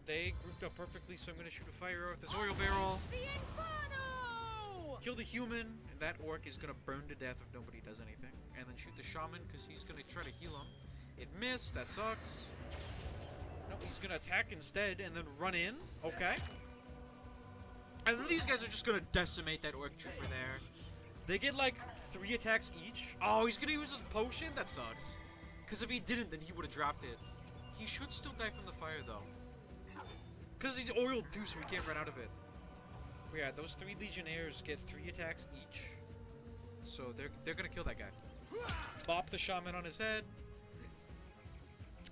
They grouped up perfectly, so I'm gonna shoot a fire out this oil barrel. The Inferno! Kill the human, and that orc is gonna burn to death if nobody does anything. And then shoot the shaman, because he's gonna try to heal him. It missed, that sucks. No, he's gonna attack instead, and then run in. Okay. And then these guys are just gonna decimate that orc trooper there. They get like 3 attacks each. Oh, he's gonna use his potion? That sucks. Because if he didn't, then he would have dropped it. He should still die from the fire, though. Because he's oiled too, so we can't run out of it. But yeah, those 3 legionnaires get 3 attacks each. So they're gonna kill that guy. Bop the shaman on his head.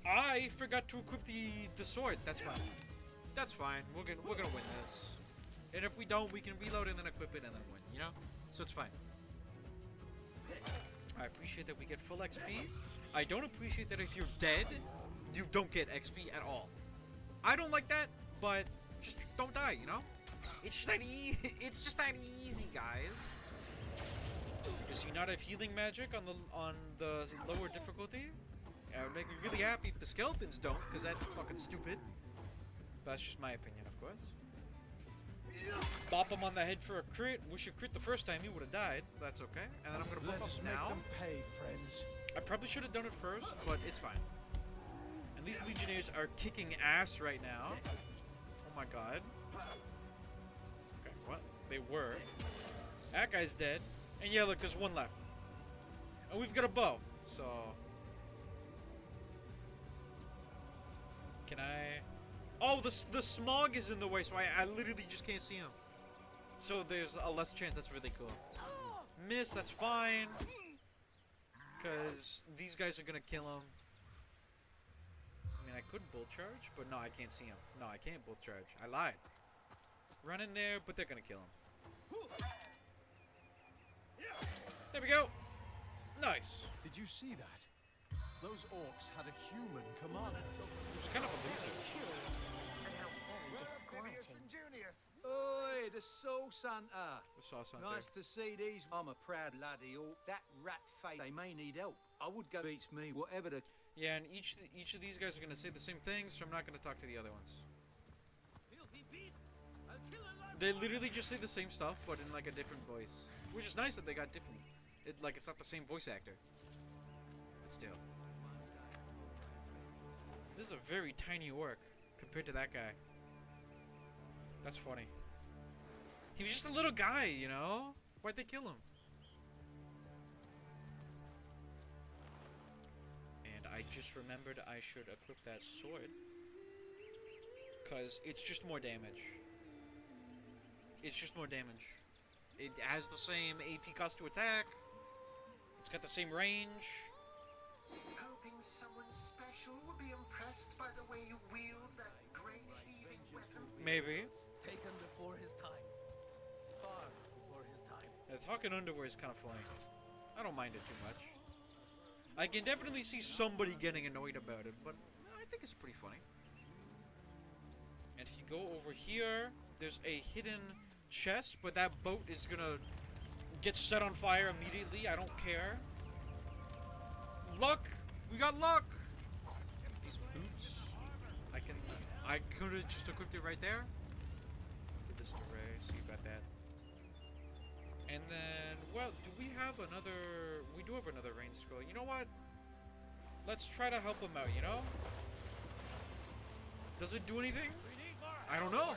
I forgot to equip the sword. That's fine. That's fine. We're gonna win this. And if we don't, we can reload and then equip it and then win, you know? So it's fine. I appreciate that we get full XP. I don't appreciate that if you're dead, you don't get XP at all. I don't like that, but just don't die, you know? It's just that it's just that easy, guys. Does he not have healing magic on the lower difficulty? Yeah, it would make me really happy if the skeletons don't, because that's fucking stupid. But that's just my opinion, of course. Bop him on the head for a crit. Wish you crit the first time, he would have died. But that's okay. And then I'm gonna buff up now. pay, friends. I probably should have done it first, but it's fine. And these legionnaires are kicking ass right now. Oh my god. Okay, what? They were. That guy's dead. And yeah, look, there's 1 left. And we've got a bow, so... Can I... Oh, the smog is in the way, so I literally just can't see him. So there's a less chance. That's really cool. Miss, that's fine. Because these guys are going to kill him. I mean, I could bull charge, but no, I can't see him. No, I can't bull charge. I lied. Run in there, but they're going to kill him. There we go. Nice. Did you see that? Those orcs had a human commander. It was kind of a loser. And how very disquieting. and Junius. Oi, the Soul Santa. The sauce on Nice to see these. I'm a proud laddie. Orc. That rat face. They may need help. I would go beats me, whatever the. Yeah, and each of these guys are going to say the same thing, so I'm not going to talk to the other ones. They literally just say the same stuff, but in like a different voice. Which is nice that they got different. It's not the same voice actor. But still. This is a very tiny orc compared to that guy. That's funny. He was just a little guy, you know? Why'd they kill him? And I just remembered I should equip that sword. Because it's just more damage. It's just more damage. It has the same AP cost to attack. It's got the same range. Hoping someone special will be impressed by the way you wield that great heaving weapon. Maybe. Taken before his time. Far before his time. The talking underwear is kind of funny. I don't mind it too much. I can definitely see somebody getting annoyed about it, but I think it's pretty funny. And if you go over here, there's a hidden chest, but that boat is gonna get set on fire immediately. I don't care. Luck! We got luck! These boots. I could have just equipped it right there. Give this to Ray, see about that. And then, well, do we have another... We do have another rain scroll. You know what? Let's try to help him out, you know? Does it do anything? I don't know.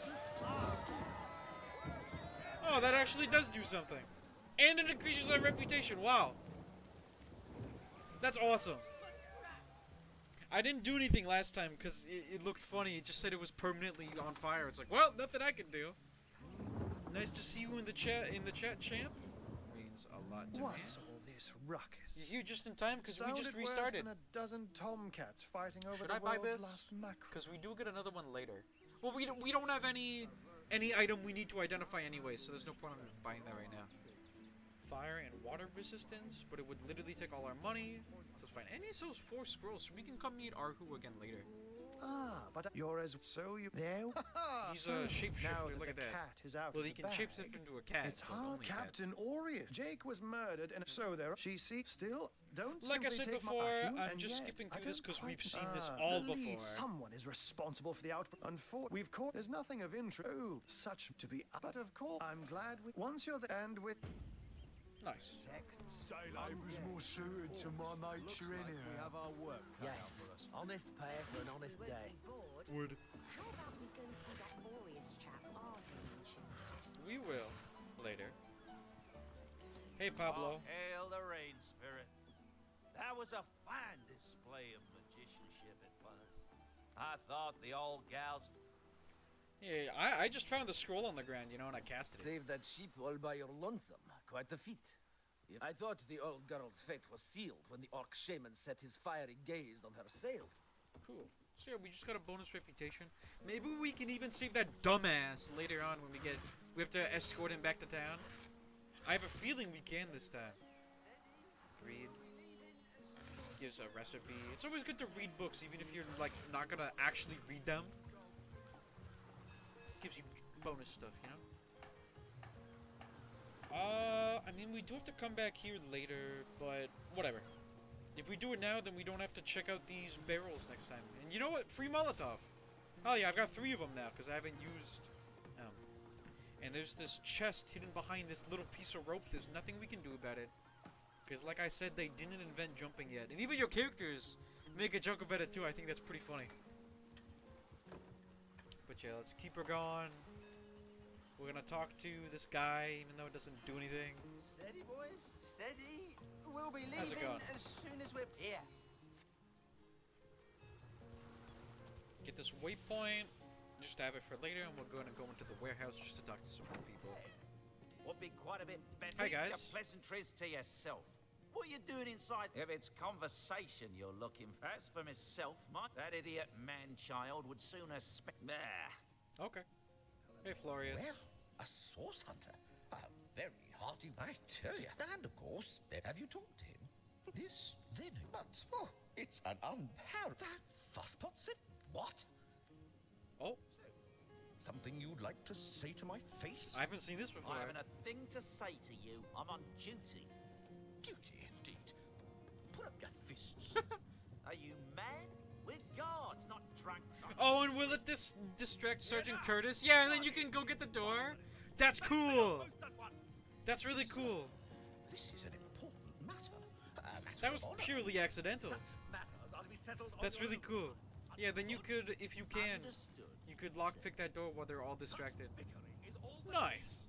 Oh, that actually does do something. And it increases our reputation. Wow. That's awesome. I didn't do anything last time because it looked funny. It just said it was permanently on fire. It's like, well, nothing I can do. Nice to see you in the chat, champ. Means a lot to me. What's all this ruckus? You're just in time because we just restarted. Worse than a dozen tomcats fighting over Should the I buy world's this? last mackerel. Because we do get another one later. Well, we don't have any item we need to identify anyway, so there's no point in buying that right now. Fire and water resistance, but it would literally take all our money, so it's fine. And he sells 4 scrolls, so we can come meet Arhu again later. Ah, but you're as so you there. He's a shapeshifter. Now that Look at the that. cat is out Well, of he the can bag, shapeshift into a cat. It's but our only a cat. Captain Orius. Jake was murdered, and so there. She still don't. Like I simply said take before, my I'm and just yet, skipping I through this don't because we've quite seen this all believe before. Someone is responsible for the outbreak. Unfortunately, we've caught. There's nothing of interest. Oh, such to be. But of course, I'm glad we. Once you're there, and with. Nice. Daylight was more suited to my nature We have our work cut out for us. Honest pay for an honest day. Wood. How about we go see that Aureus chap Arthur mentioned? We will later. Hey, Pablo. Hail the rain spirit. That was a fine display of magicianship it was. I thought the old gals... Yeah, I just found the scroll on the ground, you know, and I casted it. Saved that sheep all by your lonesome. Quite the feat. I thought the old girl's fate was sealed when the orc shaman set his fiery gaze on her sails. Cool. So yeah, we just got a bonus reputation. Maybe we can even save that dumbass later on when we have to escort him back to town. I have a feeling we can this time. Read. Gives a recipe. It's always good to read books, even if you're like not gonna actually read them. Gives you bonus stuff, you know? I mean, we do have to come back here later, but whatever. If we do it now, then we don't have to check out these barrels next time. And you know what? Free Molotov. Oh yeah, I've got 3 of them now, because I haven't used them. And there's this chest hidden behind this little piece of rope. There's nothing we can do about it. Because like I said, they didn't invent jumping yet. And even your characters make a joke about it too. I think that's pretty funny. But yeah, let's keep her going. We're gonna talk to this guy, even though it doesn't do anything. Steady, boys. Steady. We'll be How's it leaving going? as soon as we're here. Get this waypoint, just to have it for later, and we're gonna go into the warehouse just to talk to some more people. Would be quite a bit better. Hi, guys. Your pleasantries to yourself. What are you doing inside? If it's conversation you're looking for. As for myself, that idiot man-child would sooner Okay. Hey, Florius. Well, a source hunter. Very hearty, I tell you. And of course, have you talked to him? This, then, but, oh, it's an unparalleled. That fusspot said what? Oh. Something you'd like to say to my face? I haven't seen this before. I haven't a thing to say to you. I'm on duty. Duty, indeed. Put up your fists. Are you mad? We're guards, not drunks. Oh, and will it distract Sergeant Curtis? Yeah, and then you can go get the door. That's cool. That's really cool. This is an important matter. That was purely accidental. Matters are to be settled on That's your really own. cool. Yeah, then you could, if you can, you could lockpick that door while they're all distracted. Nice.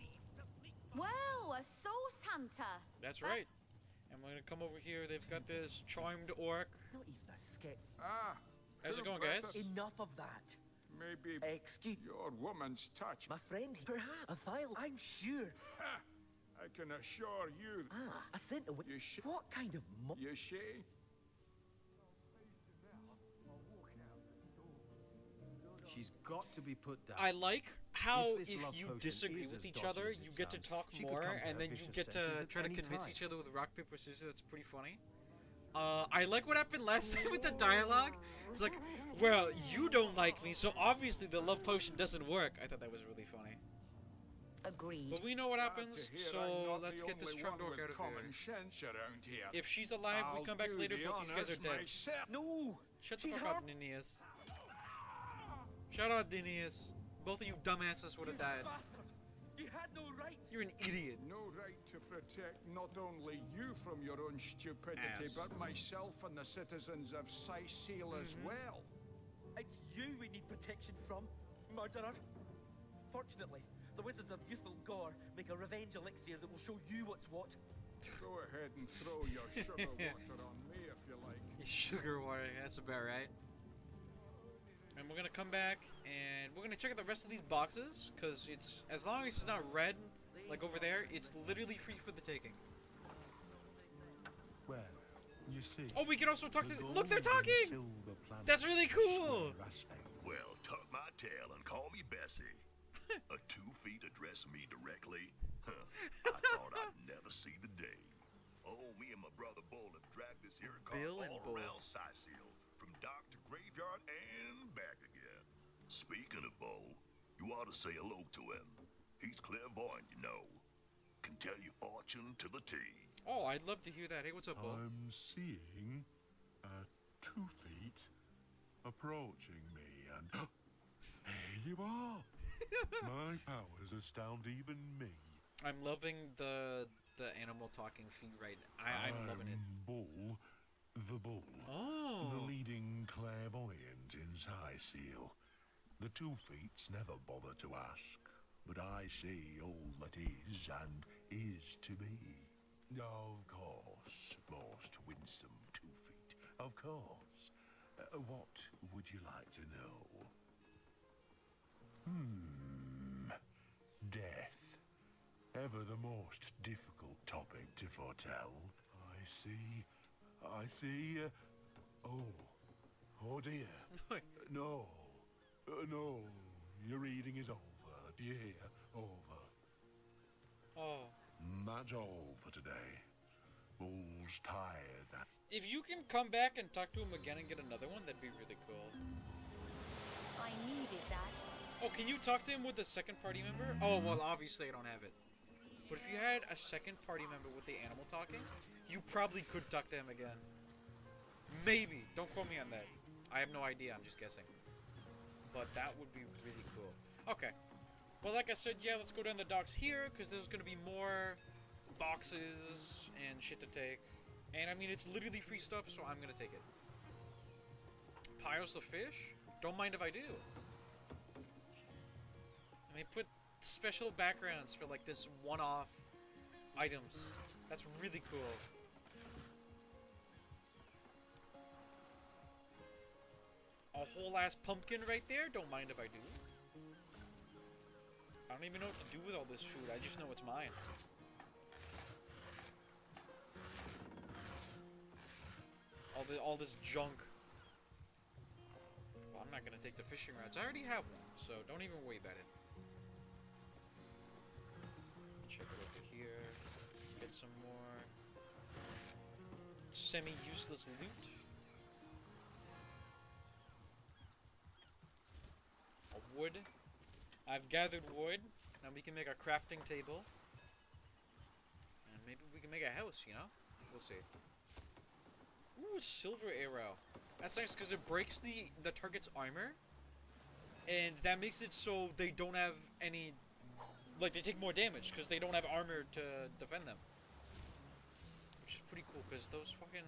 Well, a source hunter. That's right. And we're gonna come over here. They've got this charmed orc. Not even a sketch. How's it going, guys? Enough of that. Maybe Excuse your woman's touch. my friend. Perhaps a file. I'm sure. I can assure you. A cent away. You sh- What kind of You see? She's got to be put down. I like how If this if love you potion disagree is with as each dodgy other, as it you get to sounds, talk she could more, come to and her then you vicious get to senses at try to any convince time. each other with rock paper scissors. That's pretty funny. I like what happened last time with the dialogue. It's like, well, you don't like me, so obviously the love potion doesn't work. I thought that was really funny. Agreed. But we know what happens, Glad to hear I'm so not let's the get this only trunk one dork with out of common here. sense around here. If she's alive, we I'll come back do later, the but these guys are honors dead. myself. No. Shut the She's fuck up, hurt. Ninius. Shut up, Ninius. Both of you dumbasses would have died. Bastard. You had no right. You're an idiot. No right to protect not only you from your own stupidity, Ass. but myself and the citizens of Sicile as well. It's you we need protection from, murderer. Fortunately, the wizards of Youthful Gore make a revenge elixir that will show you what's what. Go ahead and throw your sugar water on me if you like. Sugar water, that's about right. And we're gonna come back and we're gonna check out the rest of these boxes, because it's, as long as it's not red, like over there, it's literally free for the taking. Well, you see. Oh, we can also talk to. Look, they're talking! That's really cool! Well, tuck my tail and call me Bessie. A 2 feet addressing me directly? Huh. I thought I'd never see the day. Oh, me and my brother Bull have dragged this here car all around Sicil, from dock to graveyard and back again. Speaking of Bull, you ought to say hello to him. He's clairvoyant, you know. Can tell your fortune to the T. Oh, I'd love to hear that. Hey, what's up, Bull? I'm seeing 2 feet approaching me, and here you are. My powers astound even me. I'm loving the animal talking feet right now. I'm loving it. Bull, the Bull. Oh. The leading clairvoyant in Sicil. The 2 feets never bother to ask, but I see all that is and is to be. Of course, most winsome 2 feet. Of course. What would you like to know? Death. Ever the most difficult topic to foretell. I see. Oh dear. No. No. Your reading is over. Do you hear? Over. Oh. That's all for today. Bull's tired. If you can come back and talk to him again and get another one, that'd be really cool. I needed that. Oh, can you talk to him with the second party member? Oh, well, obviously I don't have it. But if you had a second party member with the animal talking, you probably could talk to him again. Maybe. Don't quote me on that. I have no idea. I'm just guessing. But that would be really cool. Okay. Well, like I said, yeah, let's go down the docks here, because there's going to be more boxes and shit to take. And, I mean, it's literally free stuff, so I'm going to take it. Piles of fish? Don't mind if I do. And they put special backgrounds for, like, this one-off items. That's really cool. A whole-ass pumpkin right there? Don't mind if I do. I don't even know what to do with all this food. I just know it's mine. All this junk. Well, I'm not gonna take the fishing rods. I already have one, so don't even worry about it. Check it over here. Get some more semi-useless loot. A wood. I've gathered wood. Now we can make a crafting table. And maybe we can make a house, you know? We'll see. Ooh, silver arrow. That's nice because it breaks the target's armor. And that makes it so they don't have any... Like, they take more damage because they don't have armor to defend them. Which is pretty cool because those fucking...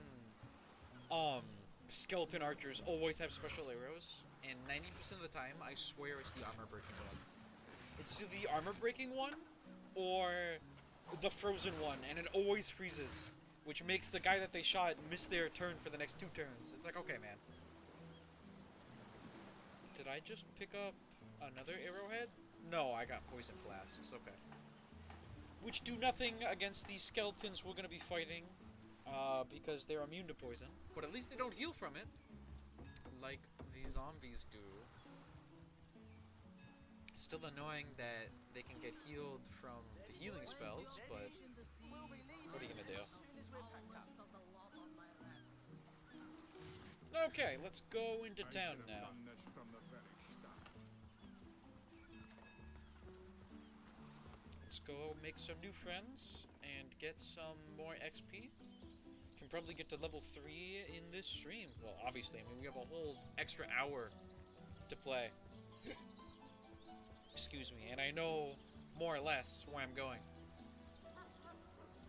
skeleton archers always have special arrows. And 90% of the time, I swear it's the armor-breaking one. It's either the armor-breaking one or the frozen one, and it always freezes. Which makes the guy that they shot miss their turn for the next 2 turns. It's like, okay, man. Did I just pick up another arrowhead? No, I got poison flasks. Okay. Which do nothing against these skeletons we're going to be fighting. Because they're immune to poison. But at least they don't heal from it. Like the zombies do. Still annoying that they can get healed from the healing spells, but what are you gonna do? Okay, let's go into town now. Let's go make some new friends and get some more XP. Can probably get to level 3 in this stream. Well, obviously, I mean, we have a whole extra hour to play. Excuse me, and I know more or less where I'm going.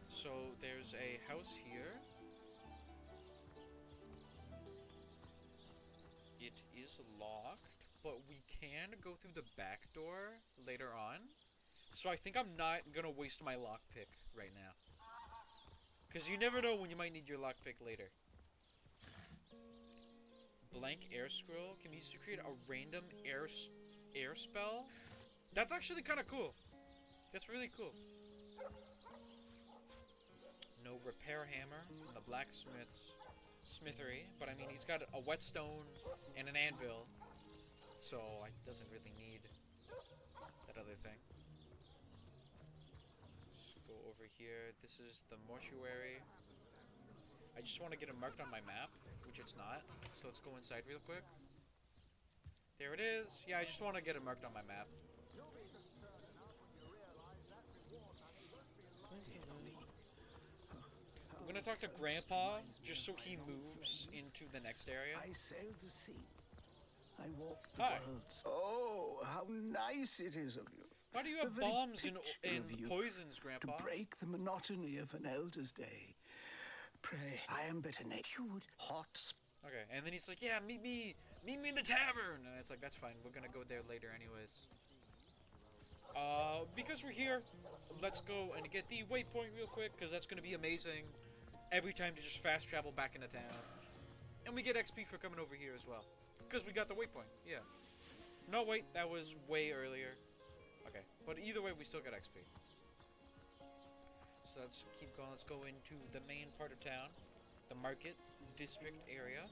So, there's a house here. It is locked, but we can go through the back door later on. So I think I'm not gonna waste my lockpick right now. Because you never know when you might need your lockpick later. blank air scroll can be used to create a random air spell. That's actually kind of cool. That's really cool. No repair hammer in the blacksmith's smithery, but I mean he's got a whetstone and an anvil, so he doesn't really need that other thing. Let's go over here. This is the mortuary. I just want to get it marked on my map, which it's not. So let's go inside real quick. There it is. Yeah, I just want to get it marked on my map. I'm gonna talk to Grandpa just so he moves into the next area. I sail the sea. I walk the Hi. worlds. Oh, how nice it is of you. Why do you The have very bombs and picture of you poisons, Grandpa? To break the monotony of an elder's day. Pray, I am but an cured hot. Okay, and then he's like, "Yeah, meet me in the tavern," and it's like, "That's fine. We're gonna go there later, anyways." Because we're here, let's go and get the waypoint real quick, because that's gonna be amazing. Every time to just fast travel back into town, and we get XP for coming over here as well, because we got the waypoint. Yeah. No, wait, that was way earlier. Okay, but either way, we still got XP. So let's keep going. Let's go into the main part of town, the market district area.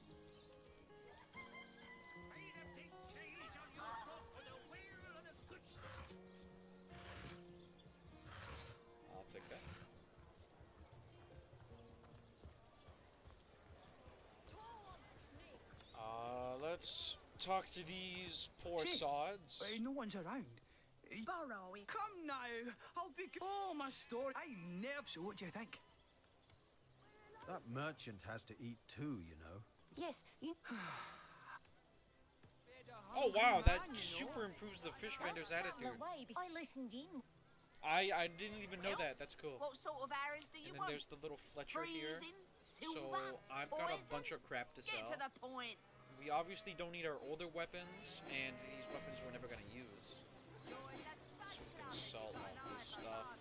I'll take that. Let's talk to these poor Shit. sods. No one's around. Burrowy. Come now. I'll be. Oh, my story. I never. So, what do you think? That merchant has to eat too, you know. Yes, you. Oh wow, that super improves the fish vendor's attitude. I listened in. I didn't even know that. That's cool. What sort of arrows do you And then want? there's the little Fletcher here. Freezing, So silver, I've got a poison? bunch of crap to Get sell. to the point. We obviously don't need our older weapons, and these weapons we're never gonna use. So we can sell all this stuff.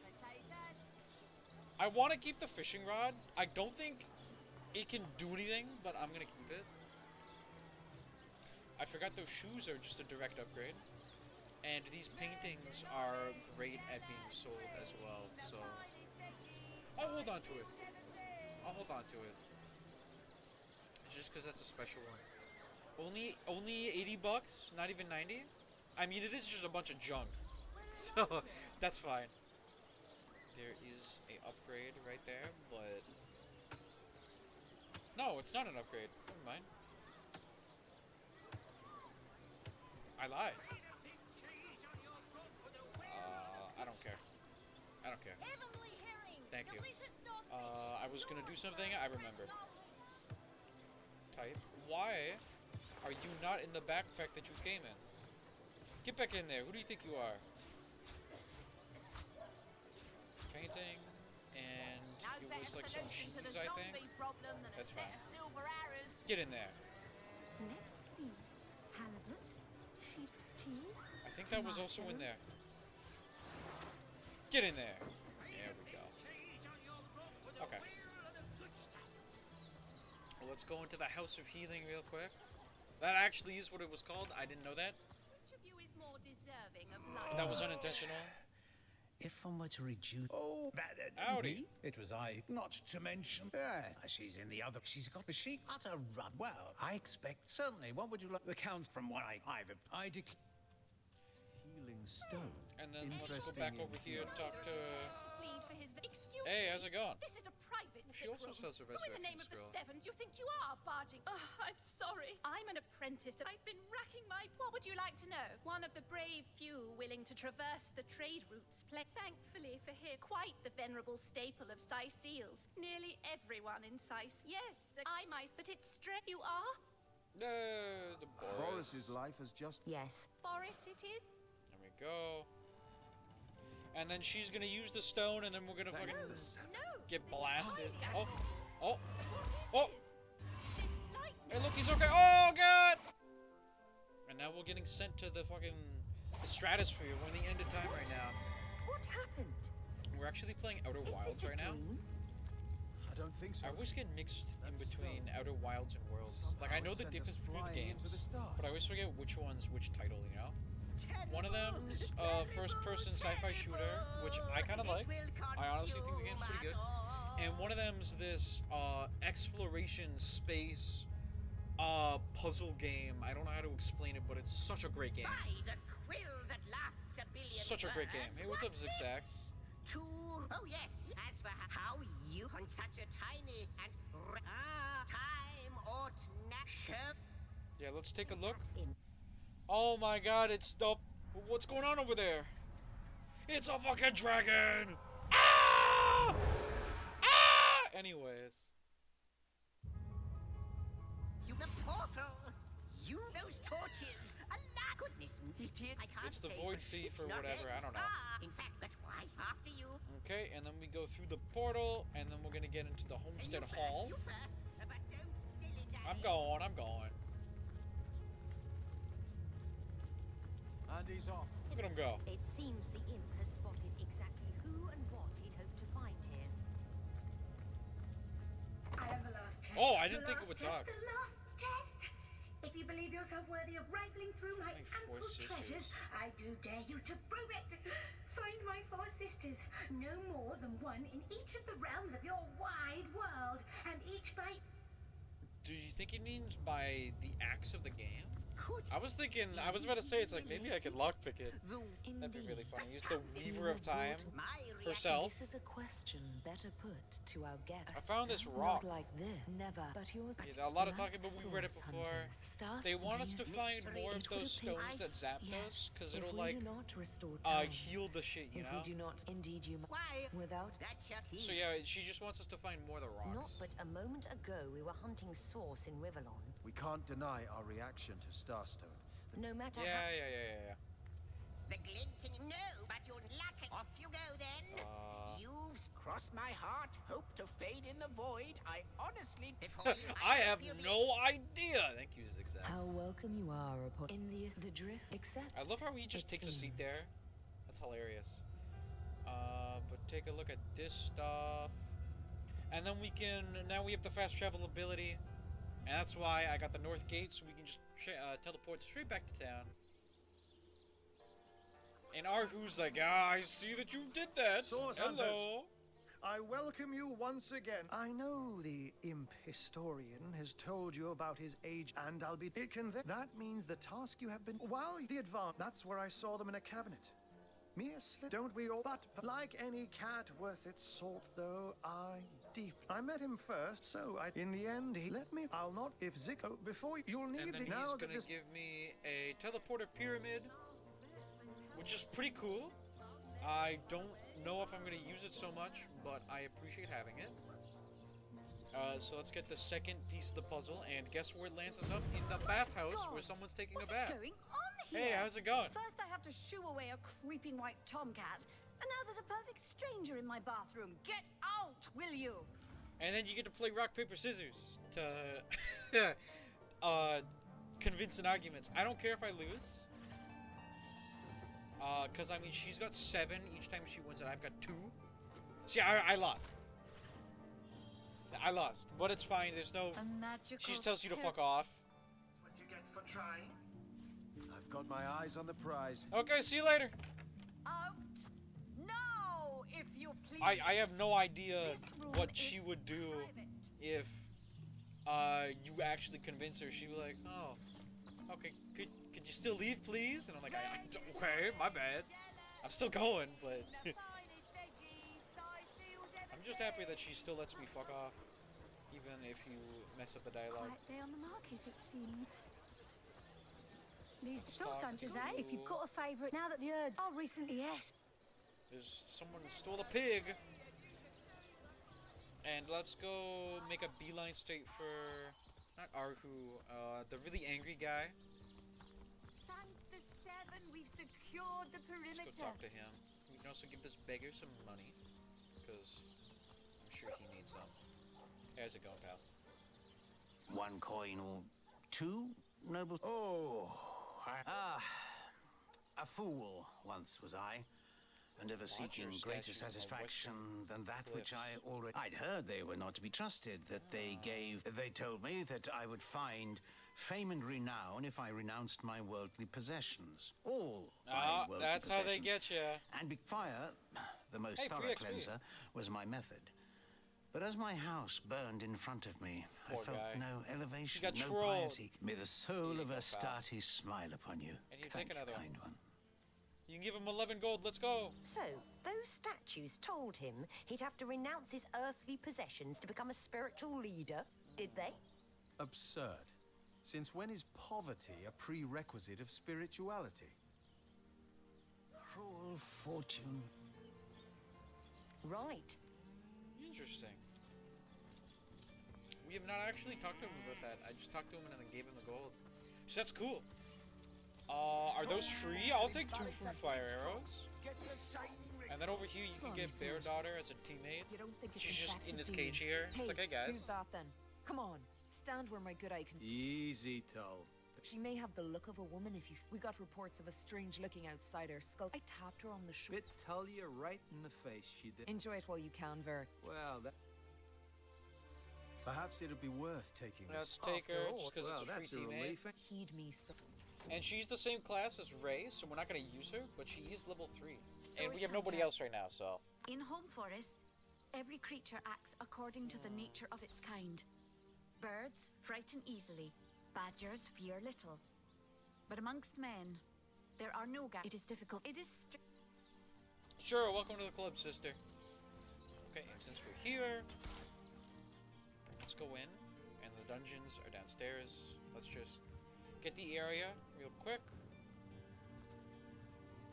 I want to keep the fishing rod. I don't think it can do anything, but I'm gonna keep it. I forgot those shoes are just a direct upgrade. And these paintings are great at being sold as well, so I'll hold on to it. I'll hold on to it. Just because that's a special one. Only 80 bucks, not even 90? I mean, it is just a bunch of junk. So, that's fine. There is a upgrade right there, but no, it's not an upgrade. Never mind. I lied. I don't care. I don't care. Thank you. I was gonna do something, I remembered. Type. Why are you not in the backpack that you came in? Get back in there. Who do you think you are? Painting, and it was like some cheese, I think. That's fine. Get in there. Let's see. Halibut, sheep's cheese. I think that was also in there. Get in there. There we go. Okay. Well, let's go into the House of Healing real quick. That actually is what it was called. I didn't know that. Which of you is more deserving of life? That was unintentional. If I were to reduce... Oh, Howdy. me? It was I. Not to mention... she's in the other... She's got... She utter rub. Well, I expect... Certainly. What would you like? The count from what I declare... Healing stone. And then let's go back over here and talk to... Plead for his. Excuse Hey, me. how's it going? This is a private She also sells a Who in the name resurrection of the scroll. seven do you think you are, barging? I'm sorry. I'm an apprentice. I've been racking my... What would you like to know? One of the brave few willing to traverse the trade routes. Thankfully for him, quite the venerable staple of Sice seals. Nearly everyone in Sice. Yes, I might, but it's straight. You are? No, the Boris. Boris's life has just... Yes. Boris it is? There we go. And then she's gonna use the stone, and then we're gonna fucking get blasted. Oh, oh, oh! Hey, look, he's okay. Oh god! And now we're getting sent to the fucking stratosphere. We're in the end of time right now. What happened? We're actually playing Outer Wilds right now. don't think so. I always get mixed in between Outer Wilds and Worlds. Like, I know the difference between the games, but I always forget which one's which title, you know? One of them's first-person sci-fi shooter, which I kind of like. I honestly think the game's pretty good. And one of them's this exploration space puzzle game. I don't know how to explain it, but it's such a great game. Such a great game. Hey, what's up, Zigzags? Oh yes, as for how you on such a tiny and time ought not. Yeah, let's take a look. Oh my god, it's the... What's going on over there? It's a fucking dragon! Ah! Ah! Anyways. You the portal! You those torches! Allah goodness me! I can't It's the say void for thief shit's or not whatever, in. I don't know. In fact, but why? After you. Okay, and then we go through the portal, and then we're gonna get into the Homestead Hall. You first, but don't dilly-dally. I'm going. And he's off. Look at him go. It seems the imp has spotted exactly who and what he'd hoped to find here. I have the last test. Oh, I didn't think it would talk. The last test. If you believe yourself worthy of rifling through my ample treasures, I do dare you to prove it. Find my 4 sisters, no more than one in each of the realms of your wide world, and each by... Do you think it means by the axe of the game? I was about to say, it's like, maybe I could lockpick it. That'd be really funny. Use the Weaver of Time herself. This is a question better put to our guest. I found this rock. Not like this. Never. But yours. Yeah, a lot of talking, but we've read it before. They want us to find more of those stones that Zap does, because it'll like heal the shit, you know? If we do not, indeed you Why? Without. So yeah, she just wants us to find more of the rocks. Not but a moment ago we were hunting source in Riverlon. We can't deny our reaction to Starstone. No matter Yeah. The glinting. No, but you're lucky. Off you go then. You've crossed my heart. Hope to fade in the void. I honestly. I have no idea. Thank you, Zigzag. How welcome you are upon in the drift. Except. I love how he just takes a seat there. That's hilarious. But take a look at this stuff, and then we can. Now we have the fast travel ability, and that's why I got the North Gate, so we can just teleport straight back to town. And Arhu's like, I see that you did that. Source Hello. Hunters, I welcome you once again. I know the imp historian has told you about his age, and I'll be taken there. That means the task you have been... While the advance... That's where I saw them in a cabinet. Mere slip, don't we all? But like any cat worth its salt, though, I met him first, so in the end, he let me. I'll not, if Zico, before you'll need and then the... he's gonna give me a teleporter pyramid, which is pretty cool. I don't know if I'm gonna use it so much, but I appreciate having it. So let's get the second piece of the puzzle, and guess where it lands us up? In the bathhouse, where someone's taking a bath. What's going on here? Hey, how's it going? First I have to shoo away a creeping white tomcat, and now there's a perfect stranger in my bathroom. Get out, will you? And then you get to play rock, paper, scissors to convincing arguments. I don't care if I lose. Because, I mean, she's got 7 each time she wins, and I've got 2. See, I lost. I lost. But it's fine. There's no... She just tells you to fuck off. What you get for trying? I've got my eyes on the prize. Okay, see you later. Out now, if you please. I have no idea what she would do if you actually convince her. She'd be like, oh, okay, could you still leave, please? And I'm like, okay, my bad. I'm still going, but I'm just happy that she still lets me fuck off, even if you mess up the dialogue. Quiet day on the market, it seems. These source hunters, eh? If you've got a favourite, now that the herds are recently There's someone who stole a pig. And let's go make a beeline straight for, not Arhu, the really angry guy. Thank the 7, we've secured the perimeter. Let's go talk to him. We can also give this beggar some money, because I'm sure he needs some. How's it going, pal? 1 coin or 2, noble? Oh, a fool once was I. and ever seeking greater satisfaction than that which I already... I'd heard they were not to be trusted, that they gave... They told me that I would find fame and renown if I renounced my worldly possessions. All my worldly that's possessions. how they get you. And fire, the most thorough cleanser, was my method. But as my house burned in front of me, I felt no elevation, no piety. May the soul of Astarte smile upon you. And you Thank take another kind one. You can give him 11 gold. Let's go. So, those statues told him he'd have to renounce his earthly possessions to become a spiritual leader, did they? Absurd. Since when is poverty a prerequisite of spirituality? Cruel fortune. Right. Interesting. We have not actually talked to him about that. I just talked to him and then gave him the gold. So that's cool. Are those free? I'll take 2 free fire arrows. And then over here you can get Bear Daughter as a teammate. She's just in this cage here. It's like, hey guys. Who's that then? Come on, stand where my good eye can... Easy, Tull. She may have the look of a woman if you... We got reports of a strange-looking outsider skull. I tapped her on the shoulder. Bit Tullia right in the face, she did. Enjoy it while you can, Ver. Well, that... Perhaps it'll be worth taking Let's this. take her, just because well, it's a free that's a teammate. relief. Heed me, so... And she's the same class as Ray, so we're not going to use her, but she is level 3. And we have Source nobody Hunter. else right now, so... In Home Forest, every creature acts according to the nature of its kind. Birds frighten easily, badgers fear little. But amongst men, there are no It is difficult. It is Sure, welcome to the club, sister. Okay, and since we're here, let's go in. And the dungeons are downstairs. Let's just get the area real quick.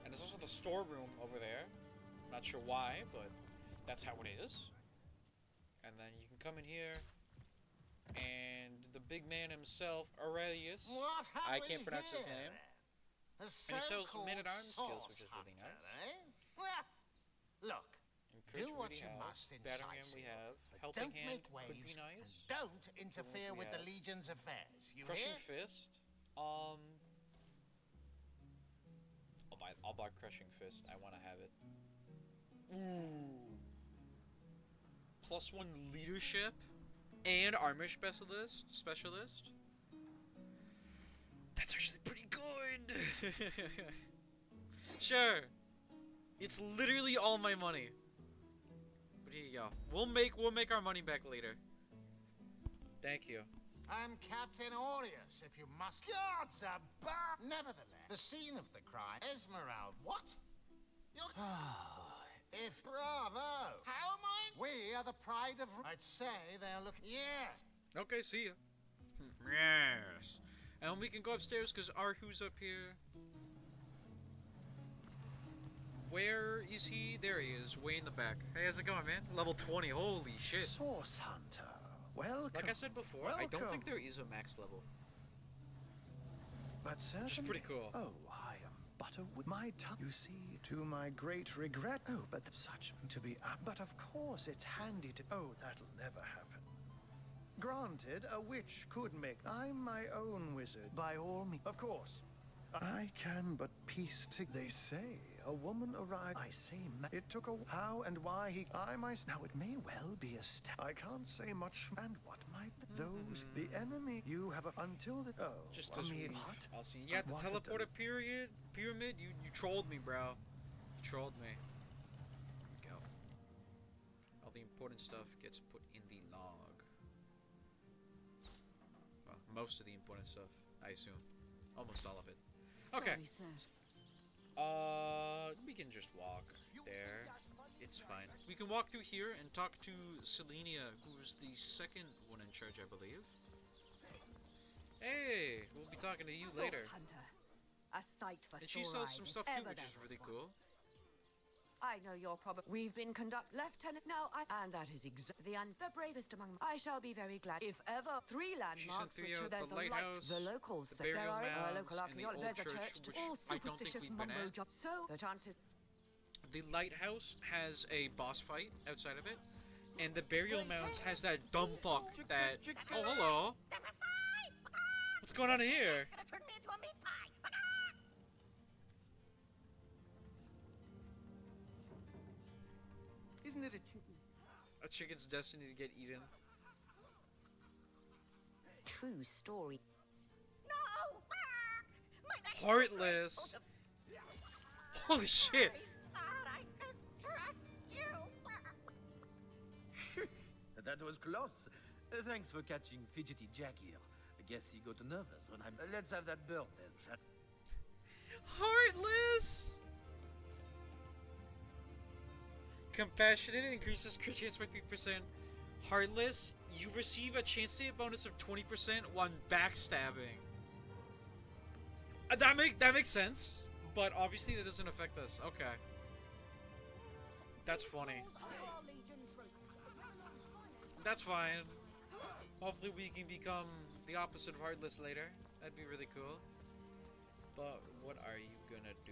And there's also the storeroom over there. Not sure why, but that's how it is. And then you can come in here. And the big man himself, Aurelius. What have I we can't pronounce his here? name. A And he sells so-called man-at-arms skills, source which is really nice. hunter, eh? Well, look, Courage do what we you have. must in Batteringham we Sightseer, have. but Helping don't Hand make could be waves nice. and don't interfere we with the have. Legion's affairs. You Crushing hear? Fist. I'll buy Crushing Fist. I want to have it. Ooh. +1 leadership and armor specialist. That's actually pretty good. Sure. It's literally all my money. But here you go. We'll make our money back later. Thank you. I'm Captain Aureus, if you must. Gods above! Nevertheless, the scene of the crime, Esmeralda. What? You're... if bravo! How am I? We are the pride of... I'd say they're looking... Yes! Okay, see ya. Yes. And we can go upstairs because Arhu's up here. Where is he? There he is, way in the back. Hey, how's it going, man? Level 20, holy shit. Source Hunter. Welcome. Like I said before, I don't think there is a max level. But certainly... Which is pretty cool. Oh, I am but a... My tongue, you see, to my great regret... Oh, but such to be... But of course it's handy to... Oh, that'll never happen. Granted, a witch could make... I'm my own wizard, by all means. Of course. I can but piece to... They say a woman arrived... I say... It took a... How and why he... I myself... Now, it may well be a step... I can't say much... And what might... Those... The enemy... You have a... Until the... Oh, Just I because mean... I'll see. Yeah, the teleporter pyramid, you trolled me, bro. You trolled me. There we go. All the important stuff gets put in the log. Well, most of the important stuff, I assume. Almost all of it. Okay. We can just walk there. It's fine. We can walk through here and talk to Selenia, who's the second one in charge, I believe. Hey, we'll be talking to you later. Hunter. A sight for And she sells some stuff too, which is really cool. I know you're probably... We've been Lieutenant... No, and that is the bravest among them. I shall be very glad if ever 3 landmarks which are... There's the a light... lighthouse, The locals... the There burial are mounds, local and the archaeology... old There's a church, church... which All I don't think superstitious we've been mumbo at. jump. So, the chances... The lighthouse has a boss fight outside of it, and the burial mounds has that dumb fuck that... Oh, hello. What's going on here? a chicken. A chicken's destiny to get eaten. True story. No! My neck Heartless. Holy shit. I could trust you. That was close. Thanks for catching Fidgety Jack here. I guess he got nervous when I'm... let's have that bird then, shall Heartless. Compassionate increases crit chance by 3%. Heartless, you receive a chance to hit bonus of 20% when backstabbing. That makes sense, but obviously that doesn't affect us. Okay. That's funny. That's fine. Hopefully we can become the opposite of Heartless later. That'd be really cool. But what are you gonna do?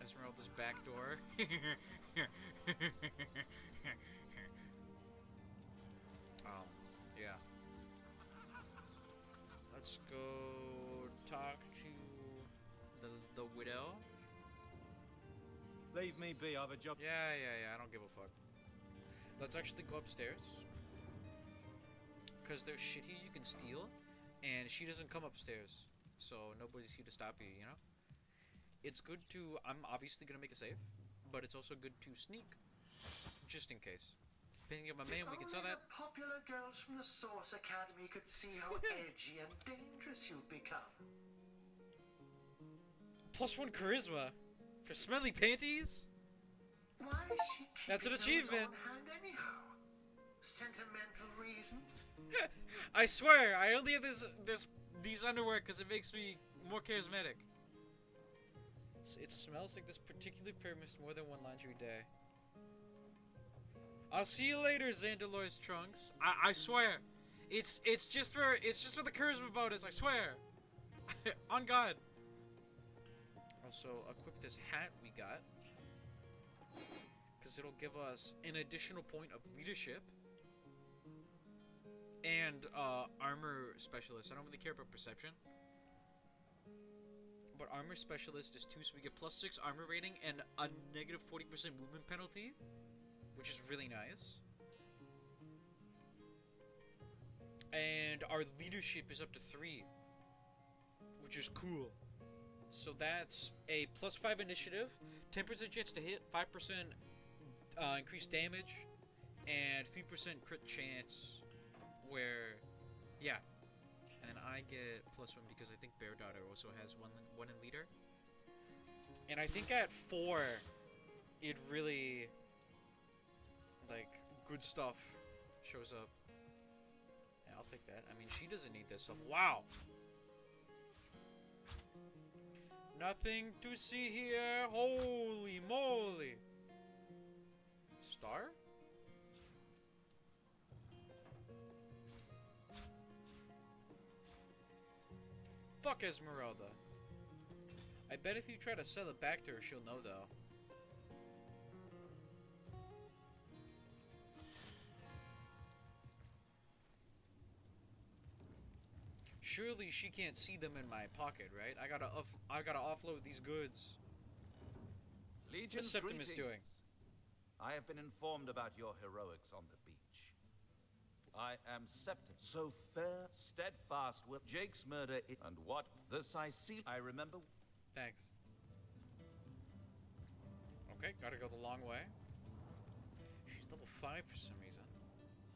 Esmeralda's back door. Yeah. Let's go talk to the widow. Leave me be, I have a job. Yeah, I don't give a fuck. Let's actually go upstairs. Because there's shit here you can steal, and she doesn't come upstairs. So nobody's here to stop you, you know? It's good to... I'm obviously going to make a save, but it's also good to sneak. Just in case. Depending on my man, we can sell that. The popular girls from the Source Academy could see how edgy and dangerous you've become. +1 charisma. For smelly panties? Why is she That's an keeping those achievement. on hand anyhow? Sentimental reasons? I swear, I only have these underwear because it makes me more charismatic. It smells like this particular pair missed more than one laundry day. I'll see you later, Xandaloy's trunks. I swear, it's just for the charisma bonus. I swear, on God. Also, equip this hat we got because it'll give us an additional point of leadership and armor specialist. I don't really care about perception, but armor specialist is 2, so we get +6 armor rating and a negative 40% movement penalty, which is really nice. And our leadership is up to 3, which is cool. So that's a +5 initiative, 10% chance to hit, 5% increased damage, and 3% crit chance. Where, yeah, and I get +1 because I think Bear Daughter also has one in leader. And I think at 4, it really, like, good stuff shows up. Yeah, I'll take that. I mean, she doesn't need this stuff. Wow. Nothing to see here. Holy moly. Star? Fuck Esmeralda. I bet if you try to sell it back to her, she'll know though. Surely she can't see them in my pocket, right? I gotta offload these goods. Legion's What's Septimus greetings. doing? I have been informed about your heroics on the beach. I am Septimus, so fair, steadfast will Jake's murder and what this I see. I remember. Thanks. Okay, gotta go the long way. She's level 5 for some reason.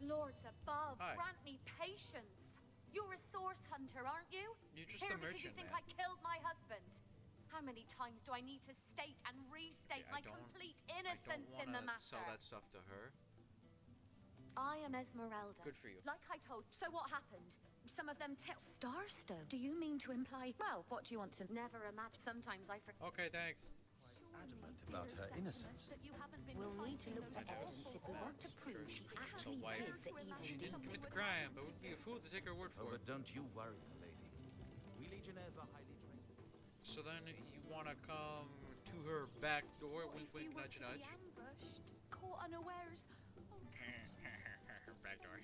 Lords above, Hi. grant me patience. You're a source hunter, aren't you? You're just Here a because you merchant, think man. I killed my husband. How many times do I need to state and restate my complete innocence in the matter? Sell that stuff to her. I am Esmeralda. Good for you. Like I told. So what happened? Some of them tell Starstone. Do you mean to imply? Well, what do you want to? Never imagine. Sometimes I forget. Okay, thanks. Adamant about her innocence. That you haven't been We'll need to fighting look for those evidence if we want to prove she actually wife. did the evil She deed. didn't commit the crime, but would be a fool to take her word Oh, for but it. don't you worry, lady. We Legionnaires are highly trained. So then you wanna come to her back door, wink If you wink, were nudge to nudge. be ambushed, caught unawares. Back door.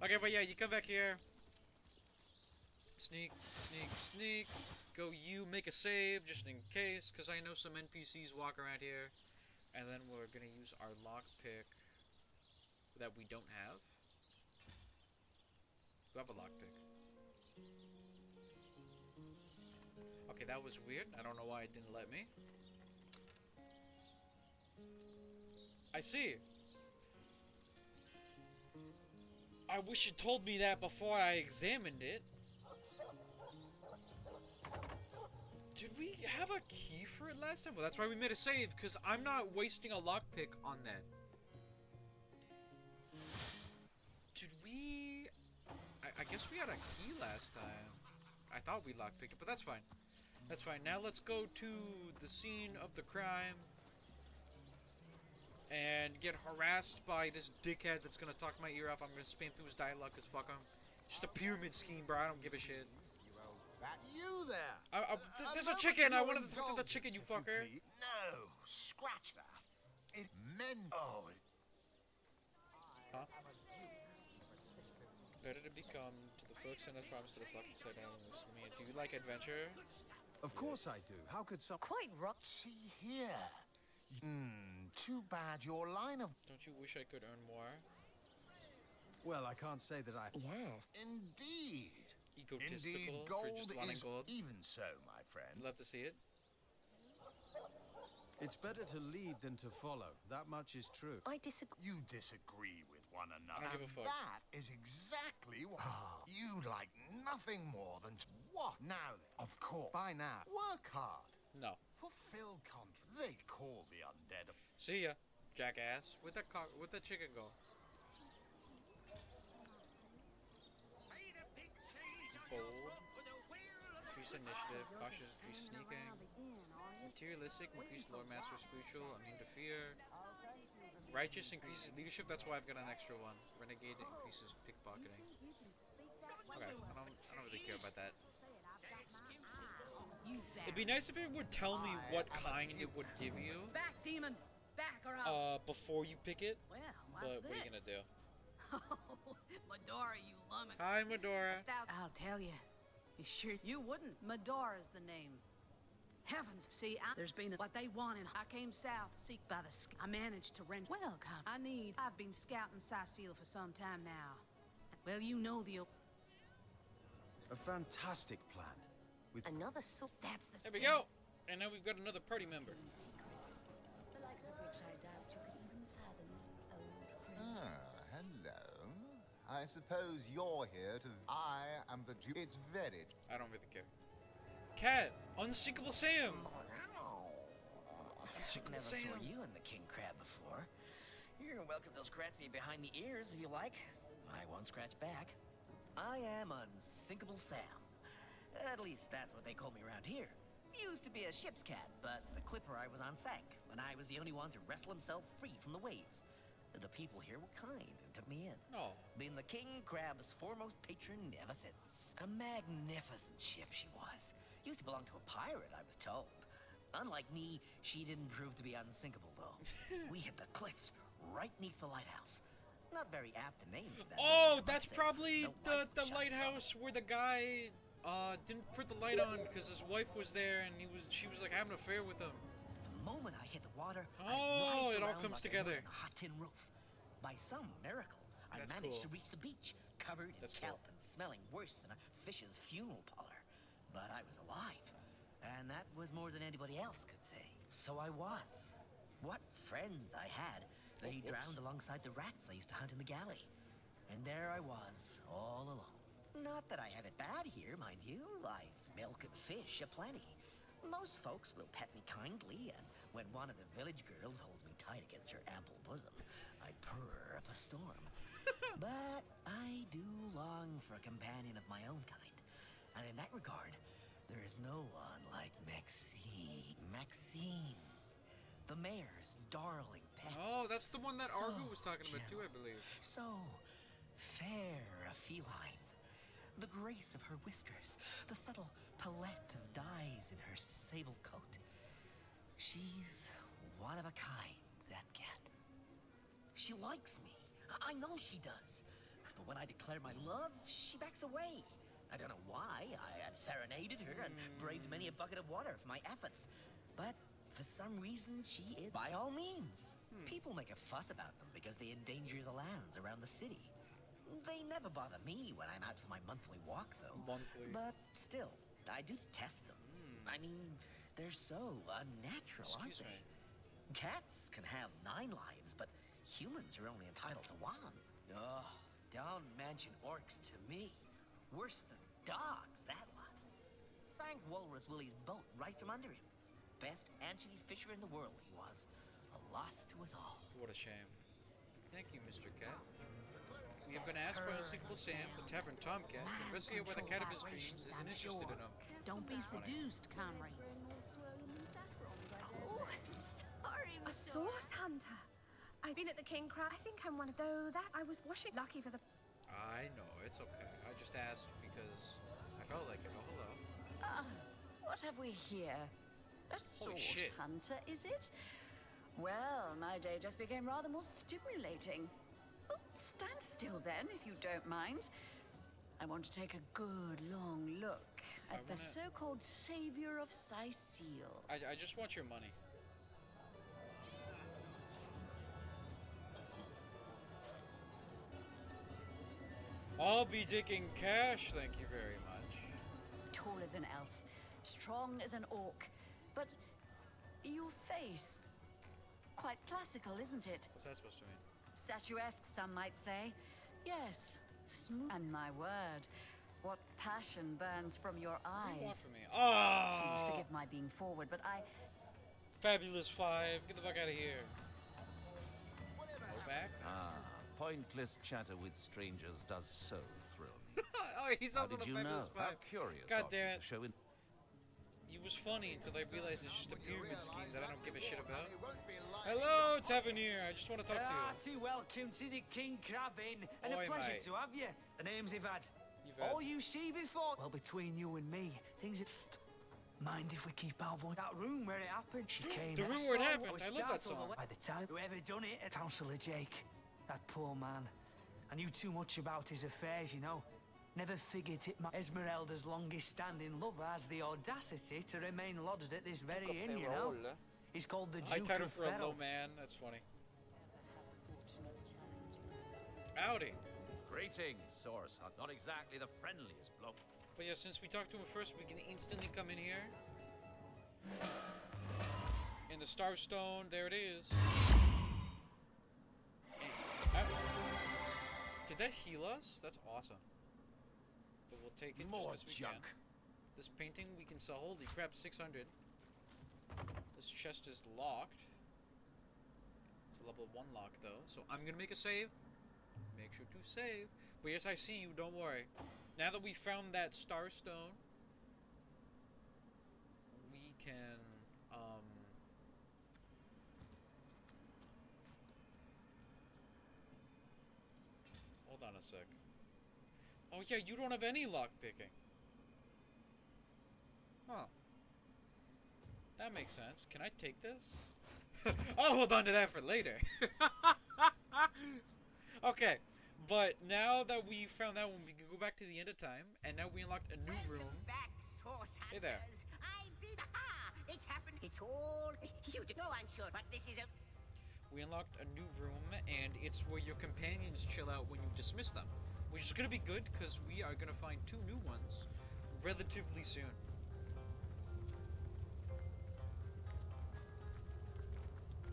Okay, but yeah, you come back here. Sneak, sneak, sneak. Go you, make a save, just in case, because I know some NPCs walk around here. And then we're gonna use our lockpick that we don't have. We have a lockpick. Okay, that was weird. I don't know why it didn't let me. I see. I wish you told me that before I examined it. Did we have a key for it last time? Well, that's why we made a save, because I'm not wasting a lockpick on that. Did we... I guess we had a key last time. I thought we lockpicked it, but that's fine. That's fine. Now let's go to the scene of the crime. And get harassed by this dickhead that's gonna talk my ear off. I'm gonna spam through his dialogue, because fuck him. Just a pyramid scheme, bro. I don't give a shit. That you there? There's a chicken. I wanted to talk to the chicken, you fucker. No, scratch that. It meant. Oh. Huh? Better to become to the folks in the promise to the soft side animals. I mean, do you like adventure? Of course I do. How could some... Quite rock. See here. Too bad your line of... Don't you wish I could earn more? Well, I can't say that I... Yes. Indeed. Egotistical. Indeed, for gold just wanting is gold. even so, my friend. Love to see it. It's better to lead than to follow. That much is true. I disagree. You disagree with one another. I don't give a fuck. That is exactly what... you like nothing more than... What? Now then, of course, by now, work hard. No. Fulfill contract. They call the undead... See ya, jackass. Where'd that chicken go? Bold. Increase initiative. Cautious. Increase sneaking. Materialistic. Increase lore master spiritual. Immune to fear. Righteous increases leadership. That's why I've got an extra one. Renegade increases pickpocketing. Okay, I don't really care about that. It'd be nice if it would tell me what kind it would give you. Back, demon! Back or I'll... Before you pick it. Well, but what's what are you gonna do? Oh, Medora, you lummox. Hi, Medora. I'll tell you. You sure you wouldn't? Medora's the name. Heavens, see, there's been what they wanted. I came south, seek by the I managed to rent. Welcome. I've been scouting Sicil for some time now. Well, you know the... A fantastic plan. With another that's the There we go. And now we've got another party member. The likes of which I doubt you could even fathom, old friend. Ah, hello. I suppose you're here to... I am the Duke. It's very... I don't really care. Cat! Unsinkable Sam! Unsinkable Never Sam! saw you in the king crab before. You're welcome to scratch me behind the ears if you like. I won't scratch back. I am Unsinkable Sam. At least that's what they call me around here. Used to be a ship's cat, but the clipper I was on sank, and I was the only one to wrestle himself free from the waves. The people here were kind and took me in. Oh. Been the king crab's foremost patron ever since. A magnificent ship she was. Used to belong to a pirate, I was told. Unlike me, she didn't prove to be unsinkable, though. We hit the cliffs right neath the lighthouse. Not very apt to name it that. Oh, that's probably the lighthouse where the guy didn't put the light on because his wife was there and she was like having an affair with him. The moment I hit the water, oh, it all comes together. A hot tin roof. By some miracle, I managed to reach the beach, covered in kelp and smelling worse than a fish's funeral parlor. But I was alive, and that was more than anybody else could say. So I was. What friends I had. They drowned alongside the rats I used to hunt in the galley. And there I was, all alone. Not that I have it bad here, mind you. I've milk and fish aplenty. Most folks will pet me kindly, and when one of the village girls holds me tight against her ample bosom, I purr up a storm. But I do long for a companion of my own kind. And in that regard, there is no one like Maxine. Maxine. The mayor's darling pet. Oh, that's the one that Argo was talking about too, I believe. So fair a feline. The grace of her whiskers, the subtle palette of dyes in her sable coat. She's one of a kind, that cat. She likes me. I know she does. But when I declare my love, she backs away. I don't know why. I have serenaded her and braved many a bucket of water for my efforts. But for some reason, she is, by all means. People make a fuss about them because they endanger the lands around the city. They never bother me when I'm out for my monthly walk, though. But still, I do detest them. I mean, they're so unnatural, aren't they? Cats can have 9 lives, but humans are only entitled to 1. Oh, don't mention orcs to me. Worse than dogs, that lot. Sank Walrus Willie's boat right from under him. Best anchovy fisher in the world he was. A loss to us all. What a shame. Thank you, Mr. Cat. We have been asked by Unsinkable Sam, the Tavern Tomcat, to investigate why the cat of his dreams isn't interested in him. Don't be seduced, comrades. Oh, sorry, A source hunter. I've been at the King Crab. I think I'm one of those that I was washing. Lucky for the. I know, it's okay. I just asked because I felt like it. Oh, hello. What have we here? A Holy source shit. hunter, is it? Well, my day just became rather more stimulating. Oh, stand still then, if you don't mind. I want to take a good long look at the so-called savior of Sicile. I just want your money. I'll be taking cash, thank you very much. Tall as an elf, strong as an orc, but your face, quite classical, isn't it? What's that supposed to mean? Statuesque, some might say. Yes, smooth. And my word, what passion burns from your eyes. What do you want from me? Oh! Please forgive my being forward, but I... Fabulous 5, get the fuck out of here. Go back? Pointless chatter with strangers does so thrill me. Oh, he's also the How did you know? Fabulous 5. How curious. God of you damn it. to show in It was funny until I realized it's just a pyramid scheme that I don't give a shit about. Hello, Tavernier. I just want to talk to you. Hearty welcome to the King Crab Inn, and Oi, a pleasure mate. to have you. The name's Ivad. Ivad. All you see before. Well, between you and me, things are. Mind if we keep our voice? That room where it happened. She came. The in. room where it saw happened. what I love that startled song. away. By the time whoever done it, Councillor Jake, that poor man. I knew too much about his affairs, you know. Never figured it might. Esmeralda's longest-standing lover has the audacity to remain lodged at this very inn, you know. He's called the I Duke titled of for a Ferro. low man. That's funny. Howdy. Greetings, Source Hunt. Not exactly the friendliest bloke. But yeah, since we talked to him first, we can instantly come in here. And the Starstone, there it is. And, did that heal us? That's awesome. But we'll take it More just as we junk. can. This painting we can sell. Holy crap, 600. This chest is locked. It's a level 1 lock though. So I'm gonna make a save. Make sure to save. But yes, I see you, don't worry. Now that we found that Starstone, we can hold on a sec. Oh yeah, you don't have any lock picking. Huh. That makes sense. Can I take this? I'll hold on to that for later. Okay, but now that we found that one, we can go back to the end of time, and now we unlocked a new room. Back, source Hey there. hunters. I've been. It's happened. It's all. You know, I'm sure, but this is a. We unlocked a new room, and it's where your companions chill out when you dismiss them, which is gonna be good because we are gonna find 2 new ones relatively soon.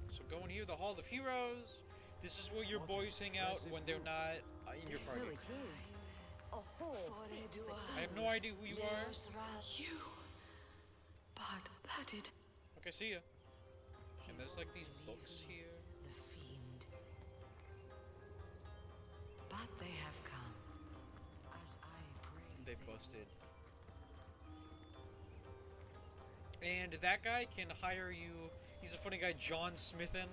So go in here, the Hall of Heroes. This is where your boys hang out when they're not in your So party. it is. A whole I have no idea who you are. You. Bad-blooded. Okay, see ya. And there's like these books here. The fiend. But they have come. As I pray. They busted. And that guy can hire you. He's a funny guy, John Smithen.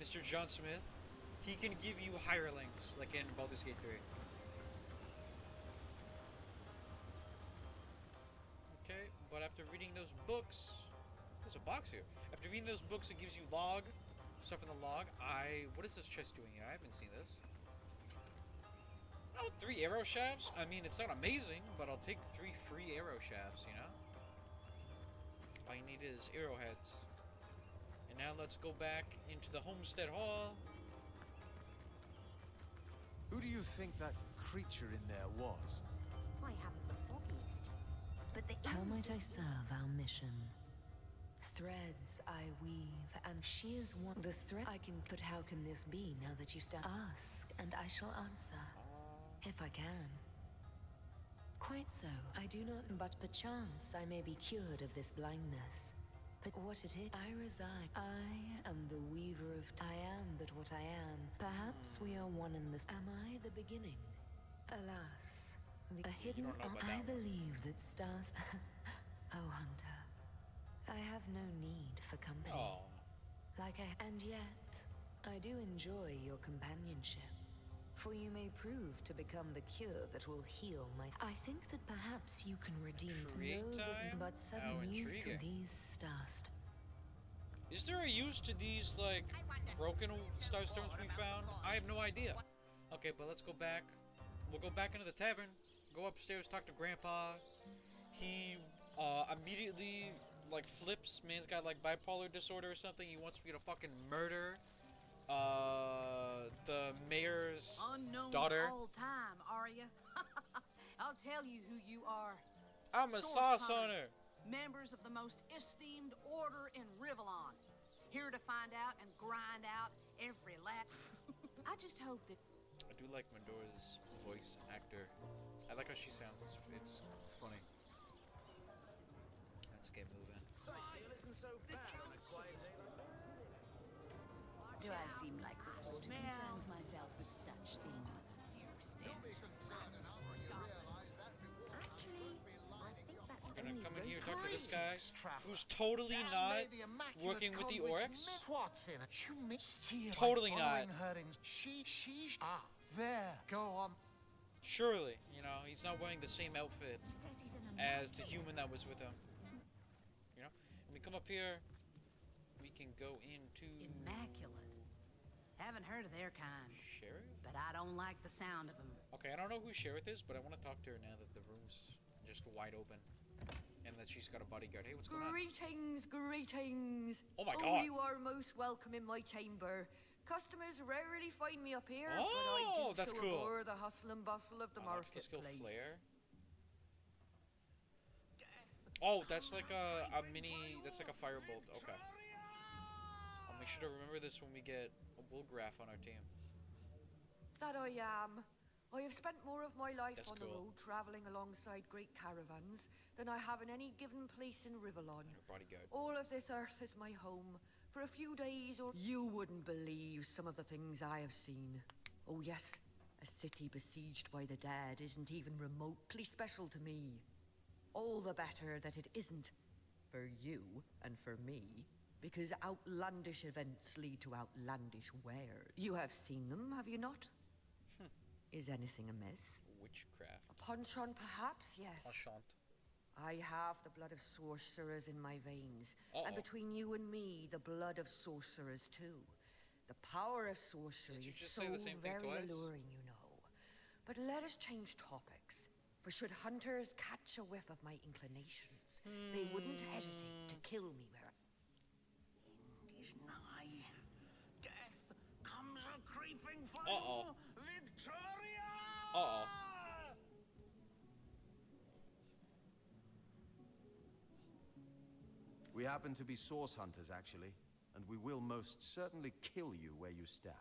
Mr. John Smith. He can give you hirelings, like in Baldur's Gate 3. Okay, but after reading those books, there's a box here. After reading those books, it gives you log, stuff in the log. What is this chest doing here? I haven't seen this. Oh, 3 arrow shafts? I mean, it's not amazing, but I'll take 3 free arrow shafts, you know? All you need is arrowheads. And now let's go back into the Homestead Hall. Who do you think that creature in there was? I haven't the foggiest. But the How might I serve our mission? Threads I weave, and she is one. The thread I can. But how can this be now that you stand? Ask, and I shall answer, if I can. Quite so. I do not, but perchance I may be cured of this blindness. But what it is, I reside. I am the weaver of. I am but what I am. Perhaps we are one in this. Am I the beginning? Alas, a hidden. I believe that stars. Oh, Hunter, I have no need for company. Oh. And yet, I do enjoy your companionship. For you may prove to become the cure that will heal my. I think that perhaps you can redeem to know that, but sudden youth through these stars. Is there a use to these, like, broken starstones we found? I have no idea. Okay, but let's go back. We'll go back into the tavern, go upstairs, talk to Grandpa. He immediately, like, flips. Man's got, like, bipolar disorder or something. He wants me to fucking murder the mayor's Unknown daughter. all time, are you? I'll tell you who you are. I'm a sauce hunter. Members of the most esteemed order in Rivalon. Here to find out and grind out every last. I just hope that. I do like Medora's voice actor. I like how she sounds. It's funny. Let's get moving. Do I seem like the sort who concerns myself with such things? Actually, I think that's We're gonna only come in here, road talk to this frontage. guy who's totally not working with the orcs. What's in it? You steal. Totally not. There. Go on. Surely, you know, he's not wearing the same outfit as the human that was with him. You know? When we come up here, we can go into... Immaculate. Haven't heard of their kind. Sheriff? But I don't like the sound of them. Okay, I don't know who Sheriff is, but I want to talk to her now that the room's just wide open. And that she's got a bodyguard. Hey, what's going on? Greetings. Oh my Oh, god. you are most welcome in my chamber. Customers rarely find me up here, but Oh, I do that's so cool. adore the hustle and bustle of the marketplace. Flare. Oh, that's like a mini. That's like a firebolt. Okay. I'll make sure to remember this when we get a Woolgraph on our team. That I am. I have spent more of my life That's on the cool. road traveling alongside great caravans than I have in any given place in Rivalon. Bodyguard. All of this earth is my home. For a few days or... You wouldn't believe some of the things I have seen. Oh yes, a city besieged by the dead isn't even remotely special to me. All the better that it isn't for you and for me, because outlandish events lead to outlandish wares. You have seen them, have you not? Is anything amiss? Witchcraft. A penchant, perhaps, yes. Penchant. I have the blood of sorcerers in my veins. And Uh-oh. between you and me, the blood of sorcerers too. The power of sorcery is just so say the same thing very twice? alluring, you know. But let us change topics. For should hunters catch a whiff of my inclinations, they wouldn't hesitate to kill me where End is nigh. Death comes a creeping for Uh-oh. you, Victoria! Uh-oh. We happen to be source hunters, actually, and we will most certainly kill you where you stand.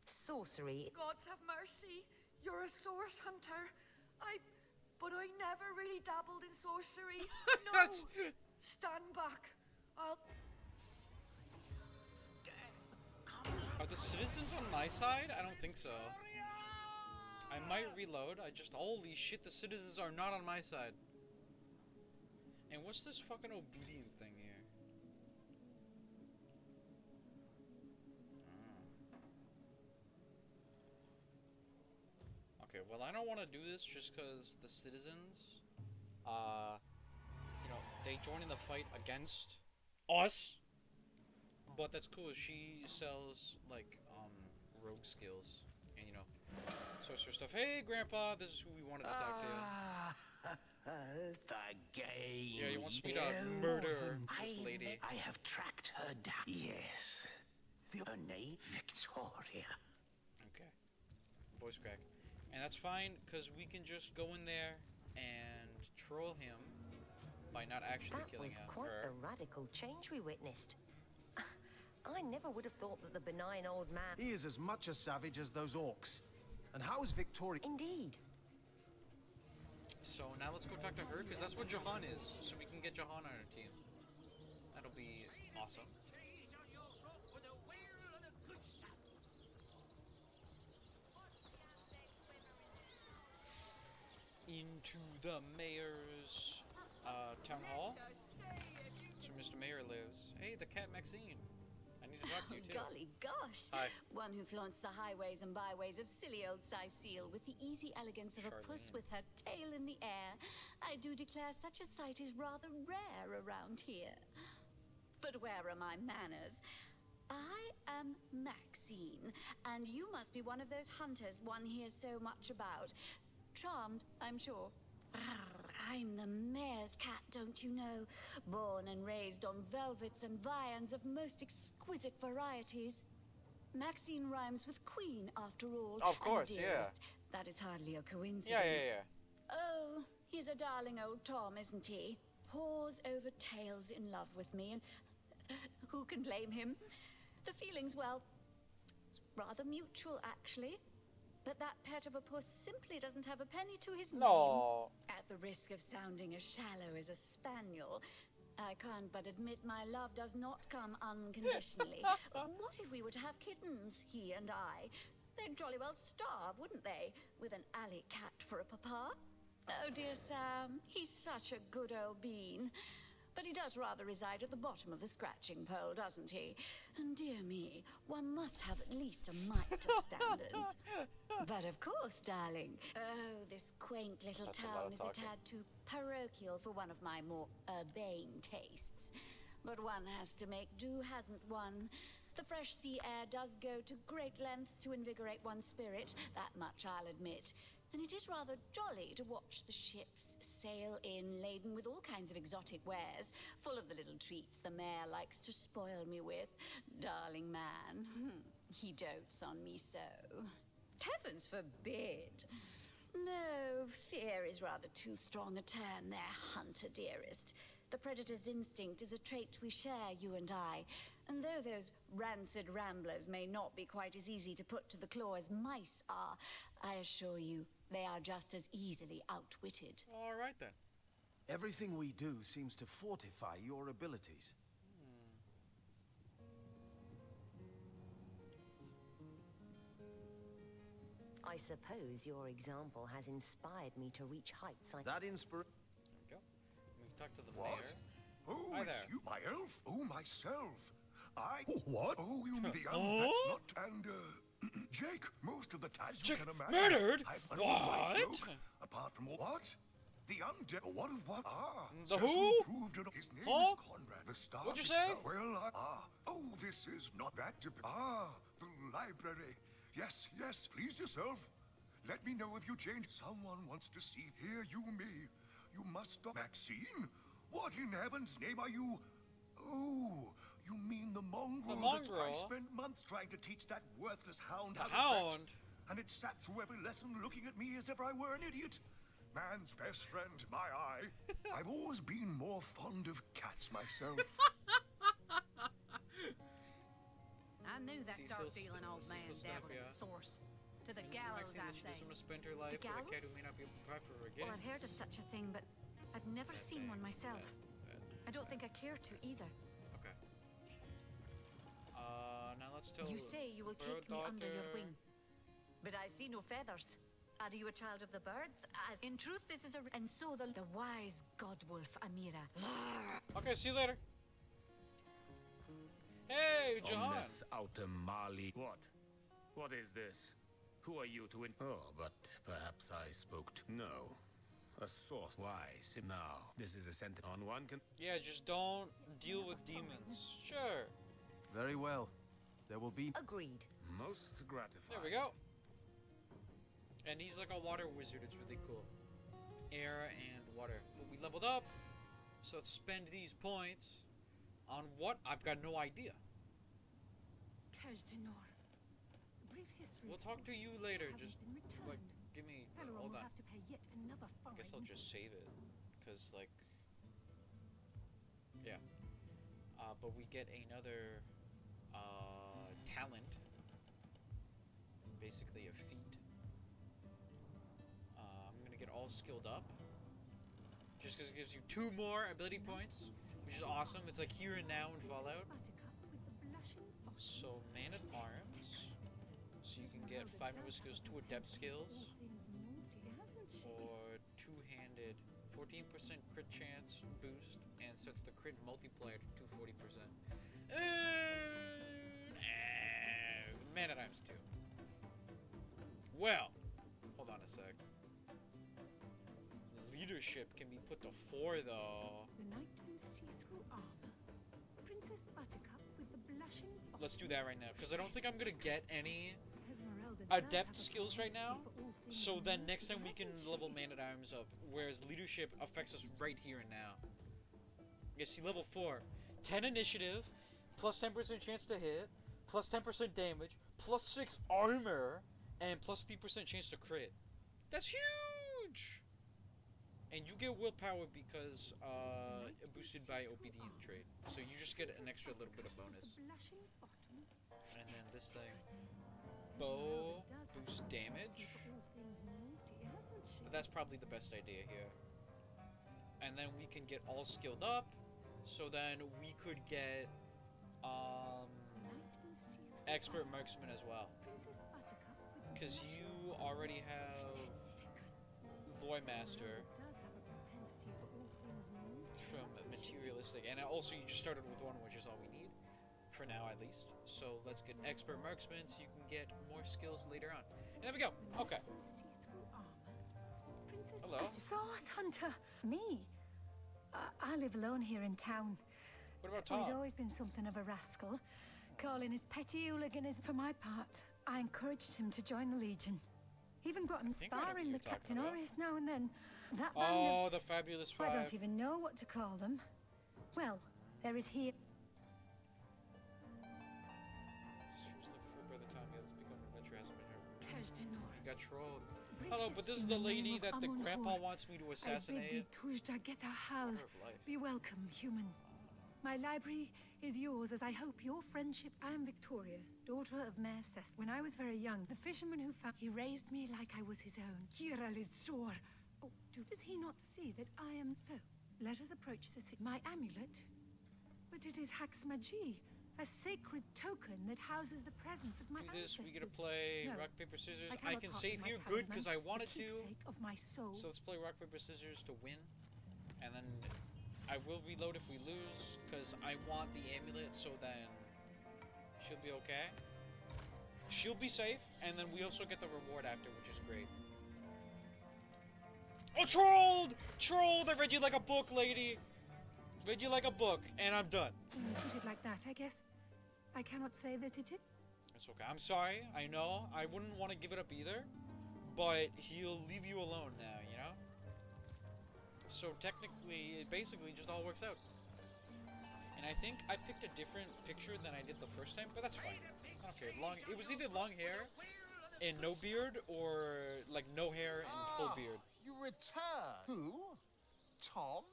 Sorcery. God have mercy, you're a source hunter. But I never really dabbled in sorcery. No, stand back. Are the citizens on my side? I don't think so. I might reload. Holy shit, the citizens are not on my side. And what's this fucking obedient thing here? Okay, well, I don't want to do this just because the citizens, you know, they join in the fight against us. But that's cool. She sells, like, rogue skills. And, you know, Sorcerer stuff. Hey, Grandpa, this is who we wanted to talk to. The game. Yeah, he wants me to murder this lady. I have tracked her down. Yes. Her name, Victoria. Okay. Voice crack. And that's fine, because we can just go in there and troll him by not actually killing her. That was quite the radical change we witnessed. I never would have thought that the benign old man... He is as much a savage as those orcs. And how is Victoria... Indeed. So now let's go talk to her, because that's what Jahan is. So we can get Jahan on our team. That'll be awesome. Into the mayor's town hall. So Mr. Mayor lives. Hey, the cat Maxine. I need to talk to you too. Golly gosh. Hi. One who flaunts the highways and byways of silly old Cecile with the easy elegance of a puss with her tail in the air. I do declare such a sight is rather rare around here. But where are my manners? I am Maxine, and you must be one of those hunters one hears so much about. Charmed, I'm sure. I'm the mayor's cat, don't you know? Born and raised on velvets and viands of most exquisite varieties. Maxine rhymes with queen, after all. Of course, and yeah. dearest. That is hardly a coincidence. Yeah. Oh, he's a darling old Tom, isn't he? Paws over tails in love with me, and who can blame him? The feeling's, well, it's rather mutual, actually. But that pet of a puss simply doesn't have a penny to his name. No. At the risk of sounding as shallow as a spaniel, I can't but admit my love does not come unconditionally. What if we were to have kittens, he and I? They'd jolly well starve, wouldn't they? With an alley cat for a papa? Oh, dear Sam, he's such a good old bean. But he does rather reside at the bottom of the scratching pole, doesn't he? And dear me, one must have at least a mite of standards. But of course, darling. Oh, this quaint little town is a tad too parochial for one of my more urbane tastes. But one has to make do, hasn't one? The fresh sea air does go to great lengths to invigorate one's spirit, that much I'll admit. And it is rather jolly to watch the ships sail in laden with all kinds of exotic wares, full of the little treats the mayor likes to spoil me with. Darling man, he dotes on me so. Heavens forbid. No, fear is rather too strong a term there, hunter dearest. The predator's instinct is a trait we share, you and I. And though those rancid ramblers may not be quite as easy to put to the claw as mice are, I assure you, they are just as easily outwitted. All right, then. Everything we do seems to fortify your abilities. I suppose your example has inspired me to reach heights I... That inspiration... There we go. We can talk to the What? mayor. Oh, Hi it's there. you, my elf? Oh, myself. Oh, what? Oh, you mean the that's not... And, Jake, most of the time, as you Jake can imagine... murdered? I'm an alright What? bloke, apart from all... What? The undead... What of what? Ah. The Cecil who? Proved it. His name Huh? is Conrad. The star... What'd you say? Well, Oh, this is not that... the library. Yes, please yourself. Let me know if you change. Someone wants to see. Hear you me. You must stop. Maxine? What in heaven's name are you? Oh, you mean the mongrel, that I mongrel? spent months trying to teach that worthless hound The how to fetch. hound? And it sat through every lesson looking at me as if I were an idiot. Man's best friend, my eye. I've always been more fond of cats myself. I knew that Cecil's- dark-dealing old man Cecil's stuff, dabbled in yeah. source. To the And gallows, Maxine, I that she say. just want to spend her life with a cat who gallows? may not be able to provide for her Well, again. I've heard of such a thing, but I've never seen one myself. I don't think I care to either. Okay. Now let's tell You say you will her take me under your daughter- wing. But I see no feathers. Are you a child of the birds? In truth, this is a... And so the wise godwolf, Amira. Okay, see you later. Hey, Jahan. Omnes autem mali. What? What is this? Who are you to Oh, but perhaps I spoke to... No. A source. Why? Now, this is a sentence on one can... Yeah, just don't deal with demons. Sure. Very well. There will be... Agreed. Most gratifying. There we go. And he's like a water wizard. It's really cool. Air and water. But we leveled up. So let's spend these points on what? I've got no idea. We'll talk to you later. Just like give me. Hold on. I guess I'll just save it, cause like. Yeah. But we get another talent. Basically a feat. I'm gonna get all skilled up. Just because it gives you 2 more ability points, which is awesome. It's like here and now in Fallout. So man at arms. So you can get 5 number skills, 2 adept skills, or 2-handed, 14% crit chance boost, and sets the crit multiplier to 240%. Man at arms 2. Well, hold on a sec. Leadership can be put to 4 though. The knight in see-through armor. Princess Buttercup with the blushing. Let's do that right now, because I don't think I'm gonna get any Esmeralda adept skills right now. So then next time we can level man at arms up, whereas leadership affects us right here and now. You see, level 4, 10 initiative, plus 10% chance to hit, plus 10% damage, plus 6 armor, and plus 3% chance to crit. That's huge. And you get willpower because boosted by obedient trait. So you just get an extra little bit of bonus. And then this thing, bow boost damage. But that's probably the best idea here. And then we can get all skilled up. So then we could get expert marksman as well. Because you already have Voidmaster from materialistic, and also you just started with 1, which is all we need for now at least. So let's get expert marksman so you can get more skills later on. And there we go. Okay. Hello. A source hunter. Me. I live alone here in town. What about Tom? He's always been something of a rascal, calling his petty hooliganism. For my part, I encouraged him to join the Legion. Even got him sparring with Captain Orius now and then. That band of, the Fabulous 5. I don't even know what to call them. Well, there is here. She was looking for a brother Tom. He has become an adventurer. Hasn't been here. He got trolled. Hello, but this is the lady that the grandpa wants me to assassinate. Be welcome, human. My library is yours, as I hope your friendship. I am Victoria, daughter of Mayor Cess. When I was very young, the fisherman who found he raised me like I was his own. Kira Lizor. Oh, does he not see that I am so? Let us approach the my amulet. But it is Haxmagi, a sacred token that houses the presence of my ancestors. We get to No, play rock, paper, scissors. I can save here good because I wanted to. Of my soul. So let's play rock, paper, scissors to win. And then I will reload if we lose because I want the amulet so then she'll be okay. She'll be safe, and then we also get the reward after, which is great. Oh, trolled! Trolled! I read you like a book, lady! Read you like a book, and I'm done. When you put it like that, I guess I cannot say that it is. It's okay. I'm sorry. I know. I wouldn't want to give it up either, but he'll leave you alone now, you know? So technically, it basically just all works out. And I think I picked a different picture than I did the first time, but that's fine. I don't care. It was either long hair and no beard, or like no hair and full beard. You return. Who? Tom?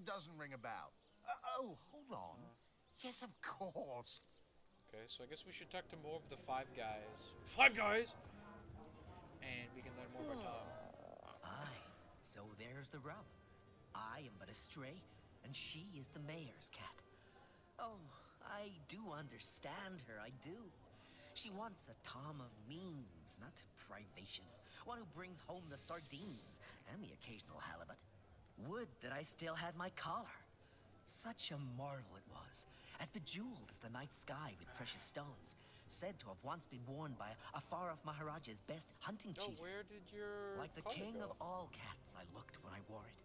Doesn't ring a bell. Oh, hold on. Yes, of course. Okay, so I guess we should talk to more of the 5 guys. 5 guys! And we can learn more about Tom. Aye, so there's the rub. I am but a stray, and she is the mayor's cat. Oh, I do understand her, I do. She wants a Tom of means, not privation. One who brings home the sardines and the occasional halibut. Would that I still had my collar. Such a marvel it was, as bejeweled as the night sky with precious stones, said to have once been worn by a far-off Maharaja's best hunting cheetah. Where did your Like the collar king go? of all cats, I looked when I wore it.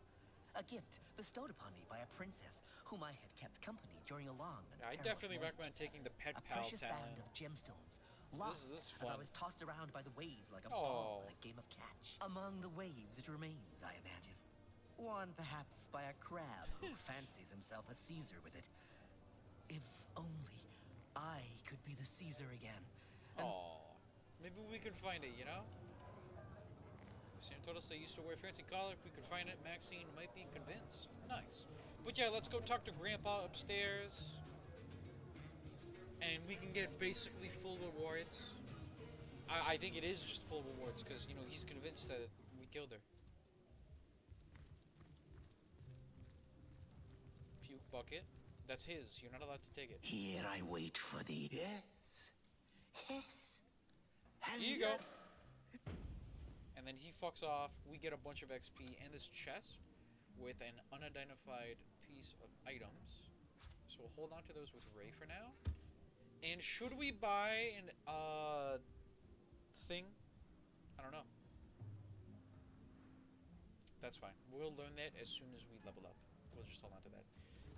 A gift bestowed upon me by a princess whom I had kept company during a long and I perilous definitely voyage. recommend taking the Pet A Pal precious talent. band of gemstones, Lost This is as I fun. was tossed around by the waves like a Oh. ball in a game of catch. Among the waves it remains, I imagine. Worn perhaps by a crab who fancies himself a Caesar with it. If only I could be the Caesar again. Oh, maybe we can find it, you know? Sam told us they used to wear fancy collar. If we could find it, Maxine might be convinced. Nice. But yeah, let's go talk to Grandpa upstairs. And we can get basically full rewards. I think it is just full rewards, because, you know, he's convinced that we killed her. Puke bucket. That's his. You're not allowed to take it. Here I wait for thee. Yes. Yes. Here you go. And then he fucks off. We get a bunch of XP and this chest with an unidentified piece of items. So we'll hold on to those with Ray for now. And should we buy an thing? I don't know. That's fine. We'll learn that as soon as we level up. We'll just hold on to that.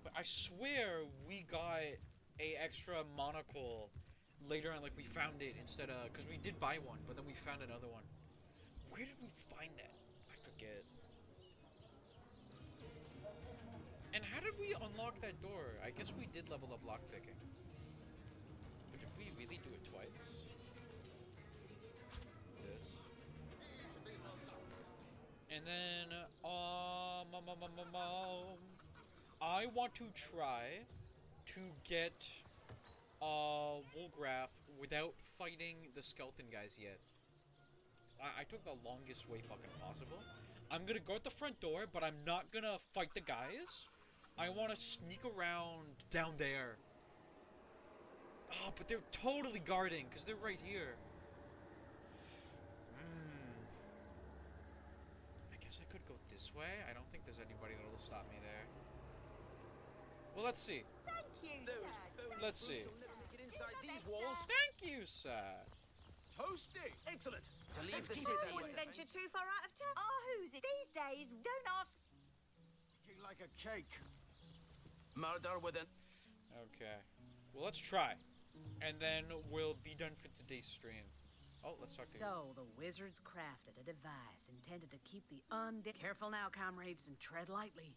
But I swear we got a extra monocle later on, like we found it instead of, because we did buy one, but then we found another one. Where did we find that? I forget. And how did we unlock that door? I guess we did level up lockpicking. But did we really do it twice? This. And then, I want to try to get Woolgraph without fighting the skeleton guys yet. I took the longest way fucking possible. I'm gonna go at the front door, but I'm not gonna fight the guys. I want to sneak around down there. Oh, but they're totally guarding, because they're right here. I guess I could go this way. I don't think there's anybody that'll stop me there. Well, let's see. Thank you, sir. Let's see. Inside these walls. Thank you, sir. Toasty. Excellent. To leave Let's the keep city. it wouldn't venture too far out of town. Oh, who's it? These days, don't ask. You like a cake. Murder with an... Okay. Well, let's try. And then we'll be done for today's stream. Oh, let's talk to you. So, the wizards crafted a device intended to keep the undead... Careful now, comrades, and tread lightly.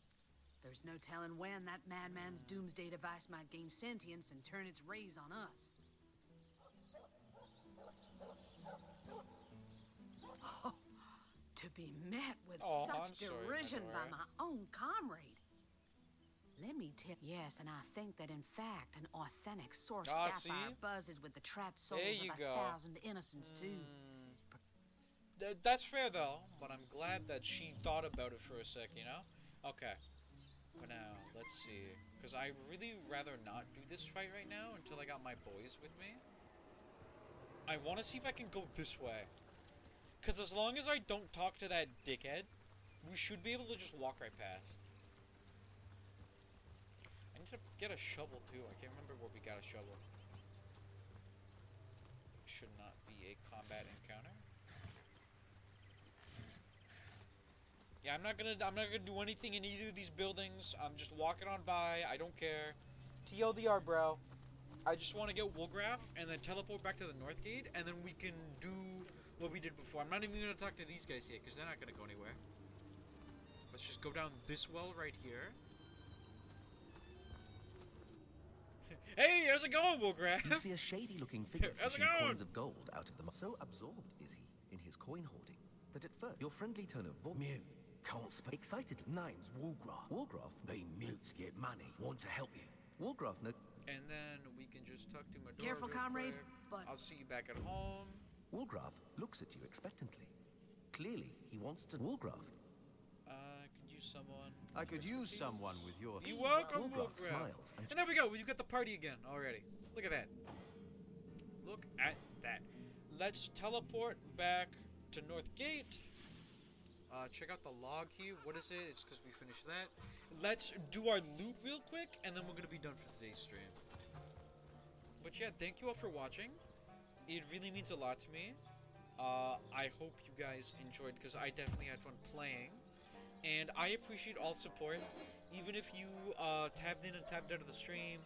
There's no telling when that madman's doomsday device might gain sentience and turn its rays on us. Oh, to be met with such derision by my own comrade. Let me tell you. Yes, and I think that in fact an authentic source sapphire buzzes with the trapped souls of 1,000 innocents too. That's fair though, but I'm glad that she thought about it for a sec, you know? Okay. But now, let's see. Because I really rather not do this fight right now until I got my boys with me. I want to see if I can go this way. Because as long as I don't talk to that dickhead, we should be able to just walk right past. I need to get a shovel too. I can't remember where we got a shovel. Should not be a combat encounter. Yeah, I'm not gonna do anything in either of these buildings. I'm just walking on by. I don't care. TLDR, bro. I just want to get Woolgraph and then teleport back to the North Gate, and then we can do what we did before. I'm not even gonna talk to these guys yet, because they're not gonna go anywhere. Let's just go down this well right here. Hey, how's it going, Woolgraph? You see a shady-looking figure How's it fishing going? coins of gold out of the... So absorbed is he in his coin hoarding that at first your friendly tone of voice... Mute. Can't speak. Excitedly. Name's Woolgraph. Woolgraph? They mutes get money. Want to help you. Woolgraph no... And then we can just talk to Medora. Careful, real comrade, quick. but... I'll see you back at home. Woolgraph looks at you expectantly. Clearly, he wants to... Woolgraph. Could use someone. I could use someone with your... You welcome, Woolgraph Woolgraph. smiles and... And there we go. You got the party again already. Look at that. Look at that. Let's teleport back to North Gate. Check out the log here. What is it? It's because we finished that. Let's do our loot real quick, and then we're going to be done for today's stream. But yeah, thank you all for watching. It really means a lot to me. I hope you guys enjoyed, because I definitely had fun playing. And I appreciate all support. Even if you tabbed in and tabbed out of the stream,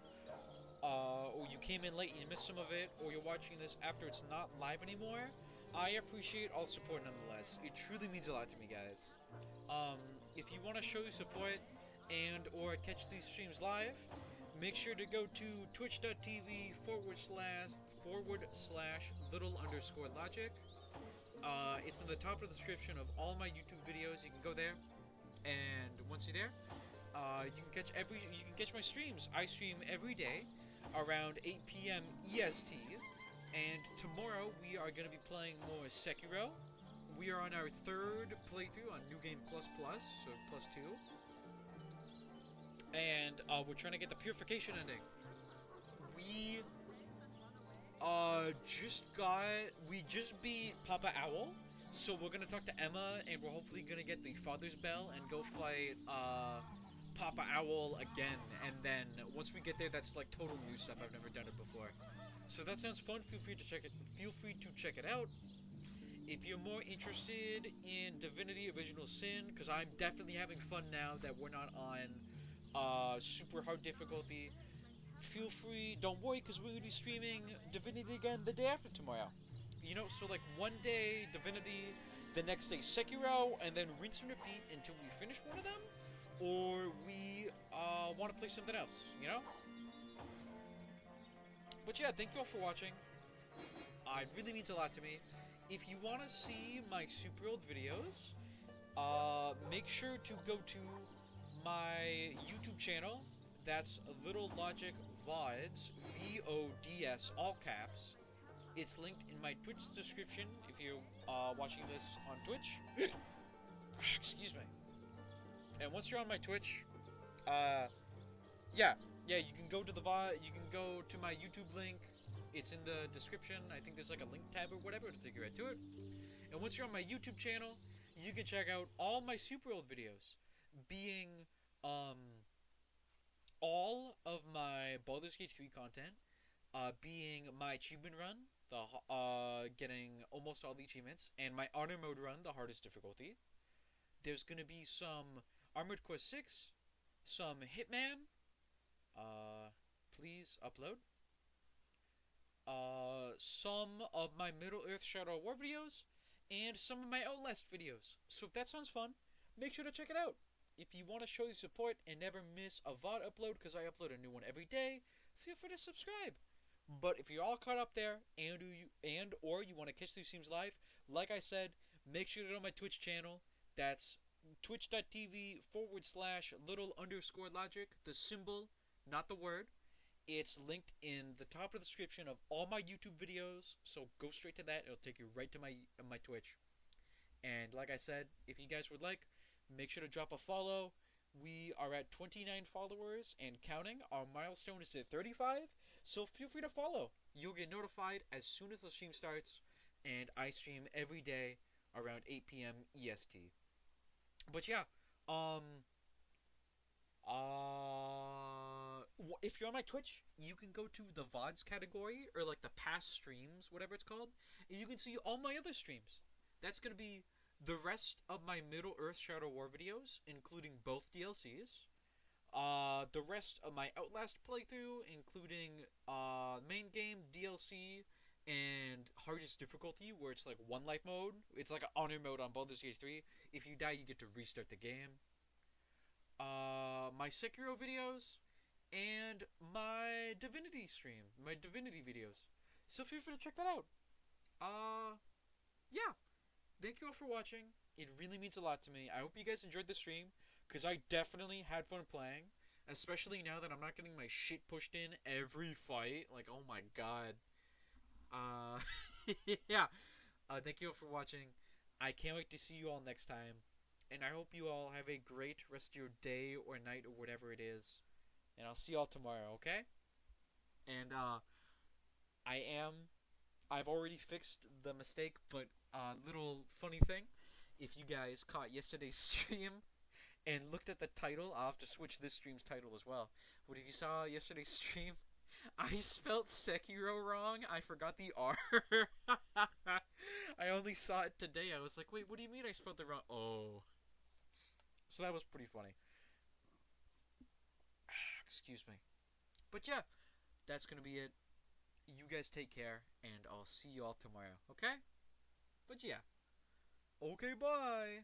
or you came in late and you missed some of it, or you're watching this after it's not live anymore, I appreciate all support nonetheless. It truly means a lot to me, guys. If you want to show your support and or catch these streams live, make sure to go to twitch.tv / little_logic. It's in the top of the description of all my YouTube videos. You can go there, and once you're there, you can catch my streams. I stream every day around 8 p.m. EST, and tomorrow we are going to be playing more Sekiro. We are on our 3rd playthrough on New Game Plus, so +2. And we're trying to get the Purification ending. We just beat Papa Owl, so we're gonna talk to Emma, and we're hopefully gonna get the Father's Bell and go fight Papa Owl again. And then once we get there, that's like total new stuff. I've never done it before, so that sounds fun. Feel free to check it out. If you're more interested in Divinity Original Sin, because I'm definitely having fun now that we're not on super hard difficulty, feel free. Don't worry, because we're going to be streaming Divinity again the day after tomorrow. You know, so like one day Divinity, the next day Sekiro, and then rinse and repeat until we finish one of them, or we want to play something else, you know? But yeah, thank you all for watching. It really means a lot to me. If you want to see my super old videos, make sure to go to my YouTube channel. That's Little Logic VODs, VODS, all caps. It's linked in my Twitch description if you're watching this on Twitch. Excuse me. And once you're on my Twitch, yeah, you can go to the VOD. You can go to my YouTube link. It's in the description. I think there's like a link tab or whatever to take you right to it. And once you're on my YouTube channel, you can check out all my super old videos, being all of my Baldur's Gate 3 content, being my achievement run, getting almost all the achievements, and my honor mode run, the hardest difficulty. There's gonna be some Armored Core 6, some Hitman. Please upload. Some of my Middle-earth Shadow War videos, and some of my Outlast videos. So if that sounds fun, make sure to check it out. If you want to show your support and never miss a VOD upload, because I upload a new one every day, feel free to subscribe. But if you're all caught up there, or you want to catch these streams live, like I said, make sure to go to my Twitch channel. That's twitch.tv / little_logic, the symbol, not the word. It's linked in the top of the description of all my YouTube videos, so go straight to that. It'll take you right to my Twitch. And like I said, if you guys would like, make sure to drop a follow. We are at 29 followers and counting. Our milestone is to 35, so feel free to follow. You'll get notified as soon as the stream starts, and I stream every day around 8 p.m. EST. But yeah, if you're on my Twitch, you can go to the VODs category, or like the past streams, whatever it's called, and you can see all my other streams. That's going to be the rest of my Middle-earth Shadow War videos, including both DLCs. The rest of my Outlast playthrough, including main game, DLC, and hardest difficulty, where it's like one life mode. It's like an honor mode on Baldur's Gate 3. If you die, you get to restart the game. My Sekiro videos, and my Divinity stream, my Divinity videos. So feel free to check that out. Yeah. Thank you all for watching. It really means a lot to me. I hope you guys enjoyed the stream, because I definitely had fun playing. Especially now that I'm not getting my shit pushed in every fight. Like, oh my god. Yeah. Thank you all for watching. I can't wait to see you all next time. And I hope you all have a great rest of your day or night or whatever it is. And I'll see you all tomorrow, okay? And, I've already fixed the mistake, but, little funny thing. If you guys caught yesterday's stream and looked at the title, I'll have to switch this stream's title as well. But if you saw yesterday's stream, I spelled Sekiro wrong. I forgot the R. I only saw it today. I was like, wait, what do you mean I spelled it wrong? Oh. So that was pretty funny. Excuse me. But yeah, that's gonna be it. You guys take care, and I'll see y'all tomorrow. Okay? But yeah. Okay, bye.